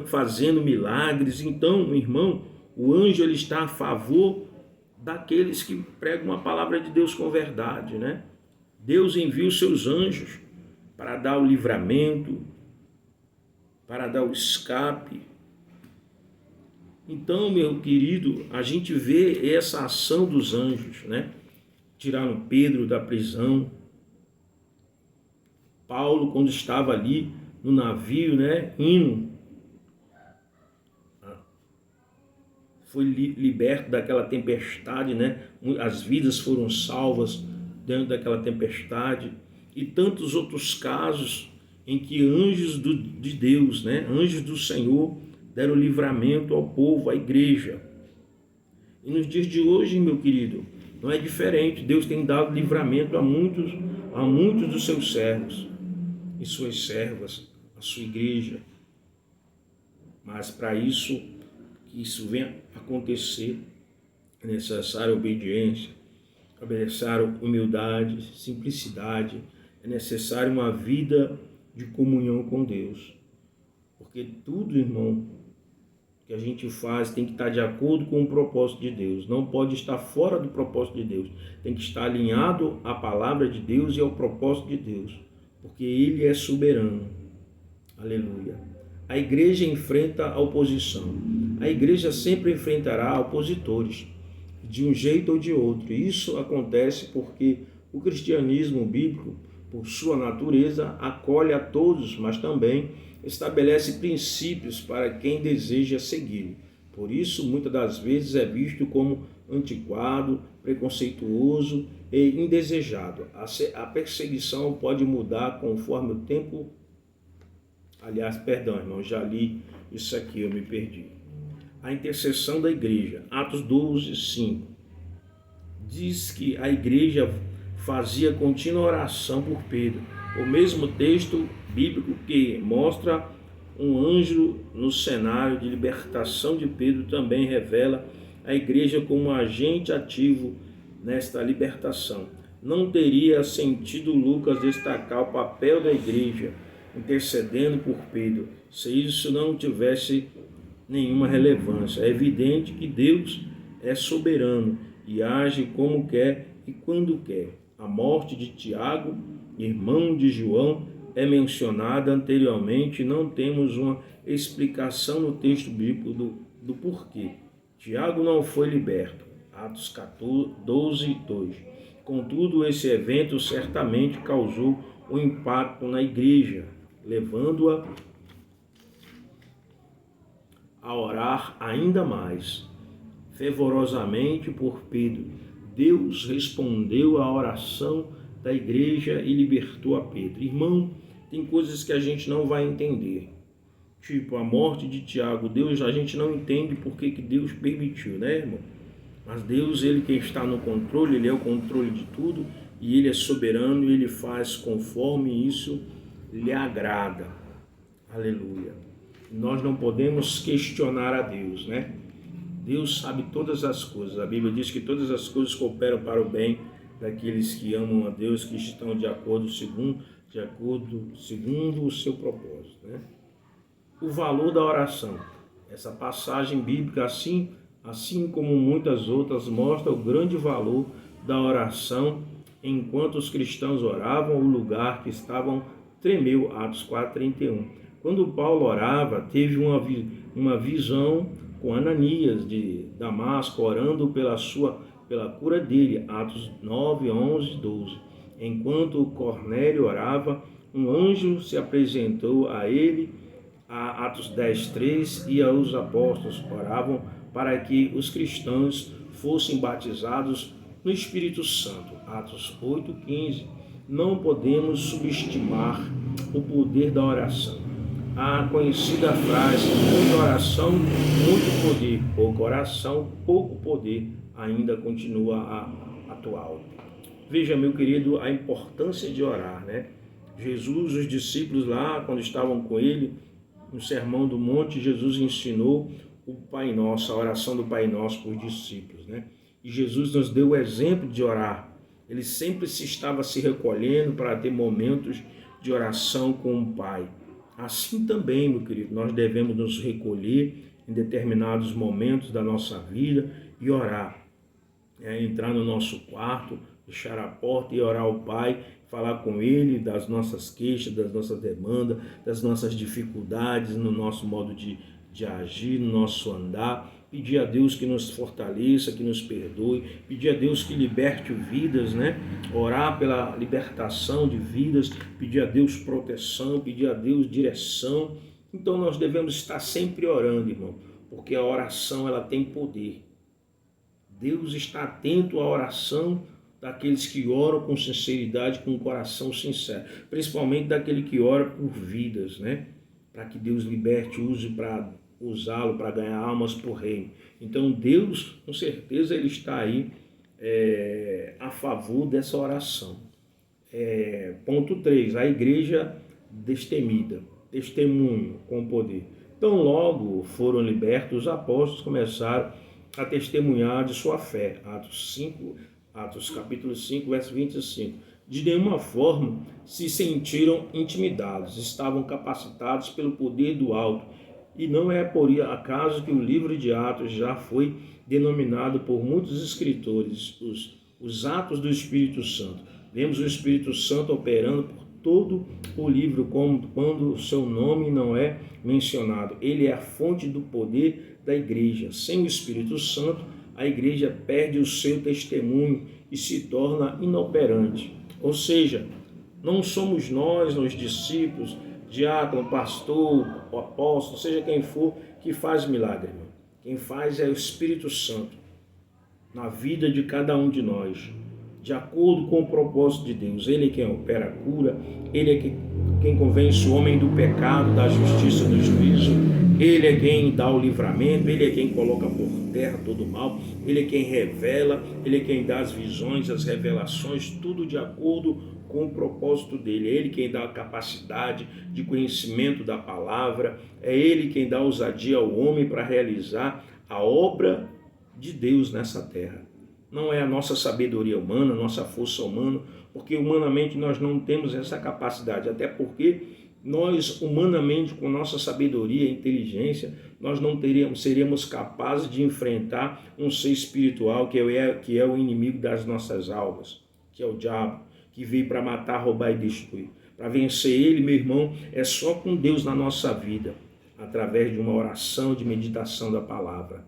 fazendo milagres. Então, irmão, o anjo ele está a favor daqueles que pregam a palavra de Deus com verdade, né? Deus envia os seus anjos para dar o livramento, para dar o escape. Então, meu querido, a gente vê essa ação dos anjos, né? Tiraram Pedro da prisão. Paulo, quando estava ali no navio, né, foi liberto daquela tempestade, né? As vidas foram salvas dentro daquela tempestade, e tantos outros casos em que anjos de Deus, né? Anjos do Senhor deram livramento ao povo, à igreja. E nos dias de hoje, meu querido, não é diferente. Deus tem dado livramento a muitos dos seus servos e suas servas, a sua igreja. Mas para isso, que isso venha acontecer, é necessária obediência, é necessária humildade, simplicidade, é necessário uma vida de comunhão com Deus. Porque tudo, irmão, que a gente faz tem que estar de acordo com o propósito de Deus. Não pode estar fora do propósito de Deus. Tem que estar alinhado à palavra de Deus e ao propósito de Deus. Porque Ele é soberano. Aleluia. A igreja enfrenta a oposição. A igreja sempre enfrentará opositores, de um jeito ou de outro. Isso acontece porque o cristianismo bíblico, por sua natureza, acolhe a todos, mas também estabelece princípios para quem deseja segui-lo. Por isso, muitas das vezes é visto como antiquado, preconceituoso e indesejado. A perseguição pode mudar conforme o tempo. Aliás, perdão, irmão, já li isso aqui, eu me perdi. A intercessão da igreja, Atos 12:5. Diz que a igreja fazia contínua oração por Pedro. O mesmo texto bíblico que mostra um anjo no cenário de libertação de Pedro também revela a igreja como um agente ativo nesta libertação. Não teria sentido Lucas destacar o papel da igreja intercedendo por Pedro se isso não tivesse nenhuma relevância. É evidente que Deus é soberano e age como quer e quando quer. A morte de Tiago, irmão de João, é mencionada anteriormente. Não temos uma explicação no texto bíblico do porquê. Tiago não foi liberto. Atos 12:2. Contudo, esse evento certamente causou um impacto na igreja, levando-a a orar ainda mais fervorosamente por Pedro. Deus respondeu à oração da igreja e libertou a Pedro. Irmão, tem coisas que a gente não vai entender. Tipo, a morte de Tiago, a gente não entende por que Deus permitiu, né, irmão? Mas Deus, Ele que está no controle, Ele é o controle de tudo, e Ele é soberano, e Ele faz conforme isso lhe agrada. Aleluia. Nós não podemos questionar a Deus, né? Deus sabe todas as coisas. A Bíblia diz que todas as coisas cooperam para o bem daqueles que amam a Deus, que estão de acordo segundo o seu propósito, né? O valor da oração. Essa passagem bíblica, assim como muitas outras, mostra o grande valor da oração. Enquanto os cristãos oravam, o lugar que estavam tremeu. Atos 4:31. Quando Paulo orava, teve uma visão com Ananias de Damasco, orando pela cura dele. Atos 9, 11, 12. Enquanto Cornélio orava, um anjo se apresentou a ele. Atos 10, 3. E aos apóstolos oravam para que os cristãos fossem batizados no Espírito Santo. Atos 8, 15. Não podemos subestimar o poder da oração. A conhecida frase, muita oração, muito poder, pouca oração, pouco poder, ainda continua atual. Veja, meu querido, a importância de orar, né? Jesus, os discípulos lá, quando estavam com ele, no Sermão do Monte, Jesus ensinou o Pai Nosso, a oração do Pai Nosso para os discípulos, né? E Jesus nos deu o exemplo de orar. Ele sempre estava se recolhendo para ter momentos de oração com o Pai. Assim também, meu querido, nós devemos nos recolher em determinados momentos da nossa vida e orar. Entrar no nosso quarto, fechar a porta e orar ao Pai, falar com Ele das nossas queixas, das nossas demandas, das nossas dificuldades, no nosso modo de agir, no nosso andar. Pedir a Deus que nos fortaleça, que nos perdoe, pedir a Deus que liberte vidas, né? Orar pela libertação de vidas, pedir a Deus proteção, pedir a Deus direção. Então nós devemos estar sempre orando, irmão, porque a oração ela tem poder. Deus está atento à oração daqueles que oram com sinceridade, com um coração sincero, principalmente daquele que ora por vidas, né? Para que Deus liberte, use para usá-lo para ganhar almas por reino. Então Deus, com certeza, Ele está aí a favor dessa oração. Ponto 3, a igreja destemida, testemunho com poder. Então logo foram libertos, os apóstolos começaram a testemunhar de sua fé. Atos capítulo 5, verso 25. De nenhuma forma se sentiram intimidados, estavam capacitados pelo poder do alto. E não é por acaso que o livro de Atos já foi denominado por muitos escritores os Atos do Espírito Santo. Vemos o Espírito Santo operando por todo o livro, como quando o seu nome não é mencionado. Ele é a fonte do poder da igreja. Sem o Espírito Santo, a igreja perde o seu testemunho e se torna inoperante. Ou seja, não somos nós, os discípulos, diácono, pastor, o apóstolo, seja quem for, que faz milagre, irmão. Quem faz é o Espírito Santo na vida de cada um de nós, de acordo com o propósito de Deus. Ele é quem opera a cura, Ele é quem convence o homem do pecado, da justiça, do juízo. Ele é quem dá o livramento, Ele é quem coloca por terra todo o mal, Ele é quem revela, Ele é quem dá as visões, as revelações, tudo de acordo com o propósito dele. É Ele quem dá a capacidade de conhecimento da palavra, é Ele quem dá ousadia ao homem para realizar a obra de Deus nessa terra. Não é a nossa sabedoria humana, a nossa força humana, porque humanamente nós não temos essa capacidade, até porque nós humanamente, com nossa sabedoria e inteligência, nós não seríamos capazes de enfrentar um ser espiritual que é o inimigo das nossas almas, que é o diabo, que veio para matar, roubar e destruir. Para vencer ele, meu irmão, é só com Deus na nossa vida, através de uma oração, de meditação da palavra.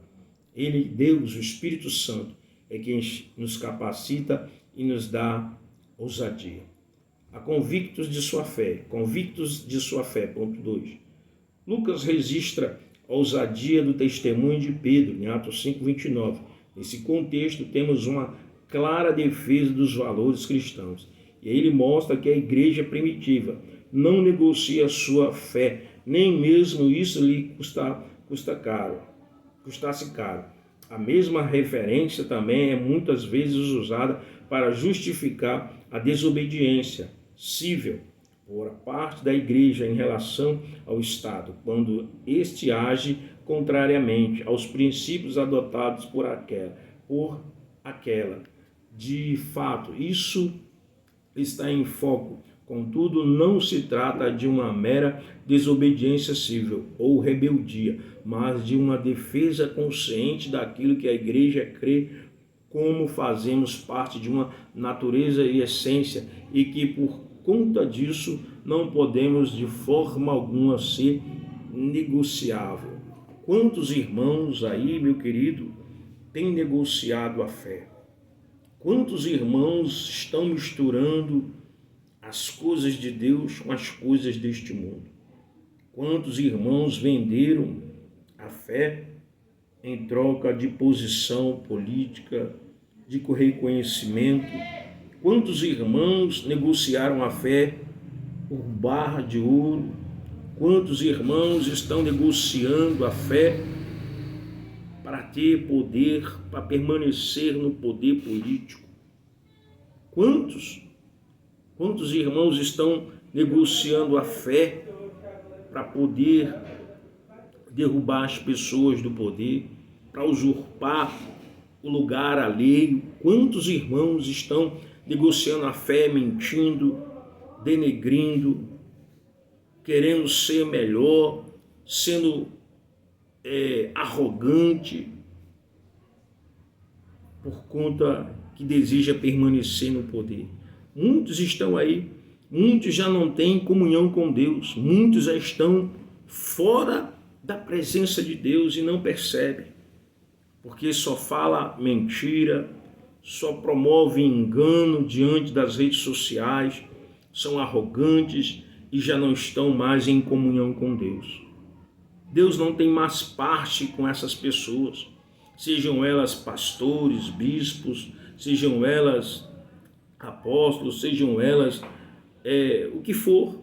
Ele, Deus, o Espírito Santo, é quem nos capacita e nos dá ousadia. A convictos de sua fé, ponto 2. Lucas registra a ousadia do testemunho de Pedro, em Atos 5, 29. Nesse contexto, temos uma clara defesa dos valores cristãos. E aí ele mostra que a igreja primitiva não negocia a sua fé, nem mesmo isso lhe custasse caro. A mesma referência também é muitas vezes usada para justificar a desobediência cível, por parte da igreja em relação ao Estado, quando este age contrariamente aos princípios adotados por aquela. De fato, isso está em foco. Contudo, não se trata de uma mera desobediência civil ou rebeldia, mas de uma defesa consciente daquilo que a igreja crê, como fazemos parte de uma natureza e essência, e que por conta disso não podemos de forma alguma ser negociável. Quantos irmãos aí, meu querido, têm negociado a fé? Quantos irmãos estão misturando as coisas de Deus com as coisas deste mundo? Quantos irmãos venderam a fé em troca de posição política, de reconhecimento? Quantos irmãos negociaram a fé por barra de ouro? Quantos irmãos estão negociando a fé para ter poder, para permanecer no poder político? Quantos irmãos estão negociando a fé para poder derrubar as pessoas do poder, para usurpar o lugar alheio? Quantos irmãos estão negociando a fé, mentindo, denegrindo, querendo ser melhor, sendo arrogante, por conta que deseja permanecer no poder? Muitos estão aí, muitos já não têm comunhão com Deus, muitos já estão fora da presença de Deus e não percebem, porque só fala mentira, só promove engano diante das redes sociais, são arrogantes e já não estão mais em comunhão com Deus. Deus não tem mais parte com essas pessoas, sejam elas pastores, bispos, sejam elas apóstolos, sejam elas o que for.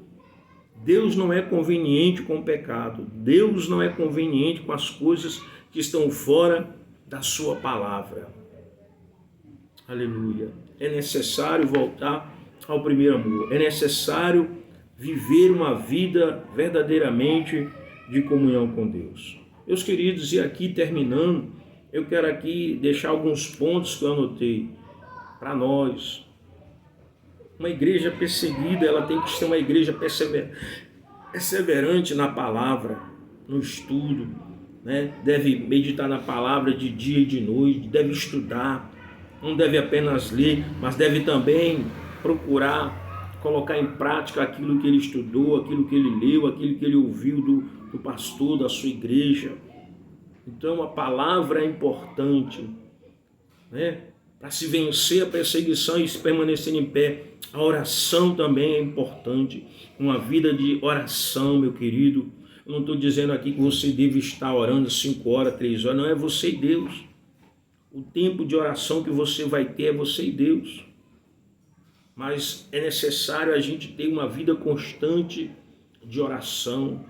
Deus não é conveniente com o pecado. Deus não é conveniente com as coisas que estão fora da sua palavra. Aleluia. É necessário voltar ao primeiro amor. É necessário viver uma vida verdadeiramente de comunhão com Deus. Meus queridos, e aqui terminando, eu quero aqui deixar alguns pontos que eu anotei para nós. Uma igreja perseguida, ela tem que ser uma igreja perseverante na palavra, no estudo, né? Deve meditar na palavra de dia e de noite, deve estudar, não deve apenas ler, mas deve também procurar colocar em prática aquilo que ele estudou, aquilo que ele leu, aquilo que ele ouviu do pastor da sua igreja. Então a palavra é importante, né? Para se vencer a perseguição e se permanecer em pé. A oração também é importante, uma vida de oração, meu querido. Eu não estou dizendo aqui que você deve estar orando 5 horas, 3 horas, não, é você e Deus. O tempo de oração que você vai ter é você e Deus. Mas é necessário a gente ter uma vida constante de oração.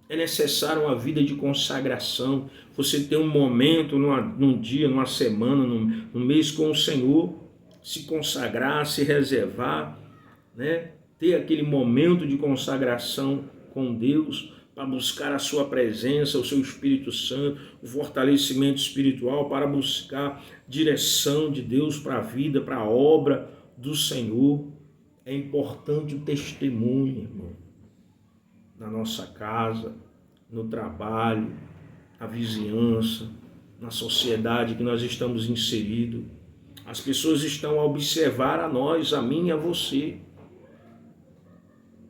É necessário uma vida de consagração. Você ter um momento num dia, numa semana, num mês com o Senhor, se consagrar, se reservar, né? Ter aquele momento de consagração com Deus para buscar a sua presença, o seu Espírito Santo, o fortalecimento espiritual, para buscar direção de Deus para a vida, para a obra do Senhor. É importante o testemunho, irmão. Na nossa casa, no trabalho, na vizinhança, na sociedade que nós estamos inseridos. As pessoas estão a observar a nós, a mim e a você.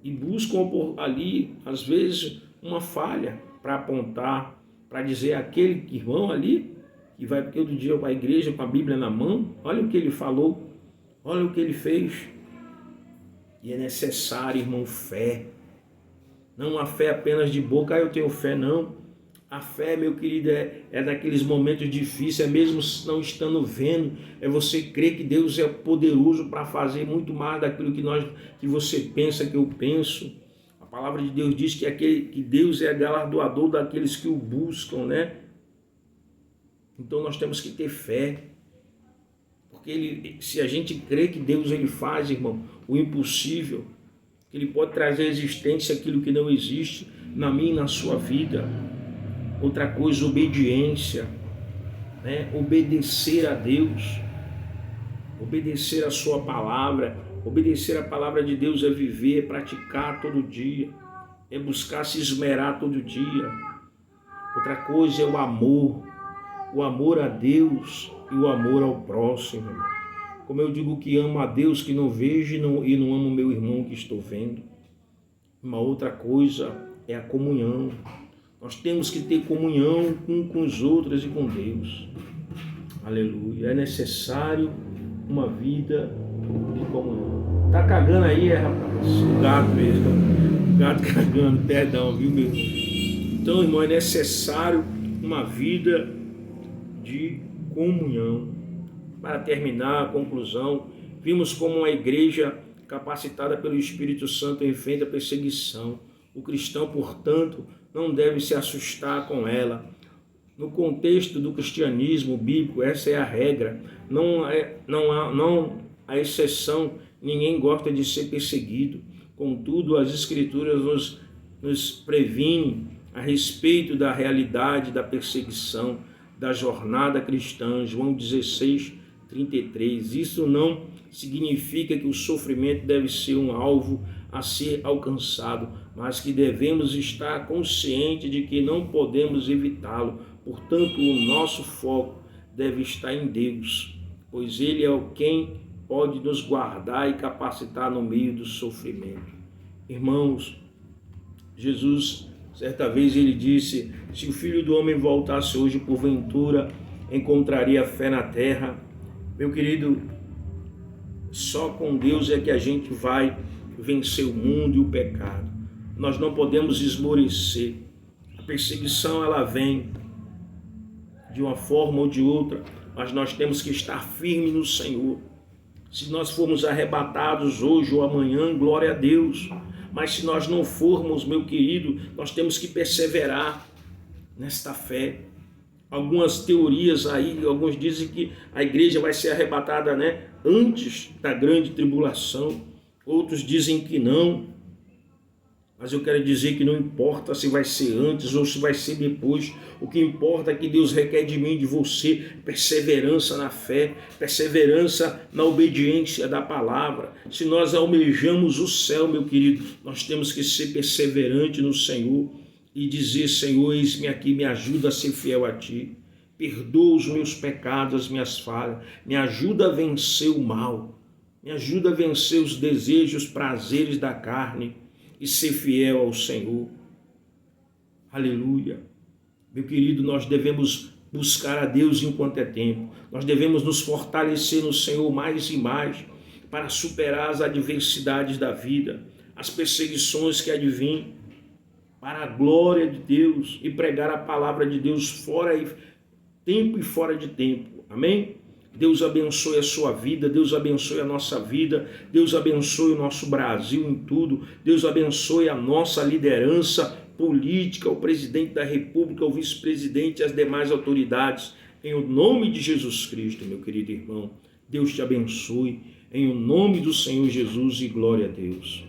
E buscam ali, às vezes, uma falha para apontar, para dizer aquele irmão ali, que vai todo dia para a igreja com a Bíblia na mão, olha o que ele falou, olha o que ele fez. E é necessário, irmão, fé. Não a fé apenas de boca, eu tenho fé, não. A fé, meu querido, é daqueles momentos difíceis, é mesmo não estando vendo, é você crer que Deus é poderoso para fazer muito mais daquilo que você pensa, que eu penso. A palavra de Deus diz que Deus é galardoador daqueles que o buscam, né? Então nós temos que ter fé, porque se a gente crê que Deus ele faz, irmão, o impossível, Ele pode trazer à existência aquilo que não existe na minha e na sua vida. Outra coisa, obediência, né? Obedecer a Deus, obedecer a sua palavra. Obedecer a palavra de Deus é viver, é praticar todo dia, é buscar se esmerar todo dia. Outra coisa é o amor a Deus e o amor ao próximo. Como eu digo que amo a Deus que não vejo e não amo meu irmão que estou vendo. Uma outra coisa é a comunhão. Nós temos que ter comunhão com os outros e com Deus. Aleluia. É necessário uma vida de comunhão. Tá cagando aí, rapaz? O gato mesmo. O gato cagando, perdão, viu, meu? Então, irmão, é necessário uma vida de comunhão. Para terminar, a conclusão, vimos como uma igreja capacitada pelo Espírito Santo enfrenta a perseguição. O cristão, portanto, não deve se assustar com ela. No contexto do cristianismo bíblico, essa é a regra. Não há exceção. Ninguém gosta de ser perseguido. Contudo, as Escrituras nos previnem a respeito da realidade da perseguição, da jornada cristã. João 16:33. Isso não significa que o sofrimento deve ser um alvo a ser alcançado, mas que devemos estar conscientes de que não podemos evitá-lo. Portanto, o nosso foco deve estar em Deus, pois Ele é quem pode nos guardar e capacitar no meio do sofrimento. Irmãos, Jesus, certa vez ele disse, se o Filho do Homem voltasse hoje, porventura, encontraria fé na terra. Meu querido, só com Deus é que a gente vai vencer o mundo e o pecado. Nós não podemos esmorecer. A perseguição, ela vem de uma forma ou de outra, mas nós temos que estar firmes no Senhor. Se nós formos arrebatados hoje ou amanhã, glória a Deus. Mas se nós não formos, meu querido, nós temos que perseverar nesta fé. Algumas teorias aí, alguns dizem que a igreja vai ser arrebatada, né, antes da grande tribulação. Outros dizem que não. Mas eu quero dizer que não importa se vai ser antes ou se vai ser depois. O que importa é que Deus requer de mim e de você perseverança na fé, perseverança na obediência da palavra. Se nós almejamos o céu, meu querido, nós temos que ser perseverantes no Senhor e dizer, Senhor, eis-me aqui, me ajuda a ser fiel a Ti. Perdoa os meus pecados, as minhas falhas. Me ajuda a vencer o mal. Me ajuda a vencer os desejos, prazeres da carne e ser fiel ao Senhor. Aleluia. Meu querido, nós devemos buscar a Deus enquanto é tempo. Nós devemos nos fortalecer no Senhor mais e mais para superar as adversidades da vida, as perseguições que advêm, para a glória de Deus e pregar a palavra de Deus fora e tempo e fora de tempo. Amém? Deus abençoe a sua vida, Deus abençoe a nossa vida, Deus abençoe o nosso Brasil em tudo, Deus abençoe a nossa liderança política, o presidente da República, o vice-presidente e as demais autoridades, em o nome de Jesus Cristo, meu querido irmão. Deus te abençoe, em o nome do Senhor Jesus e glória a Deus.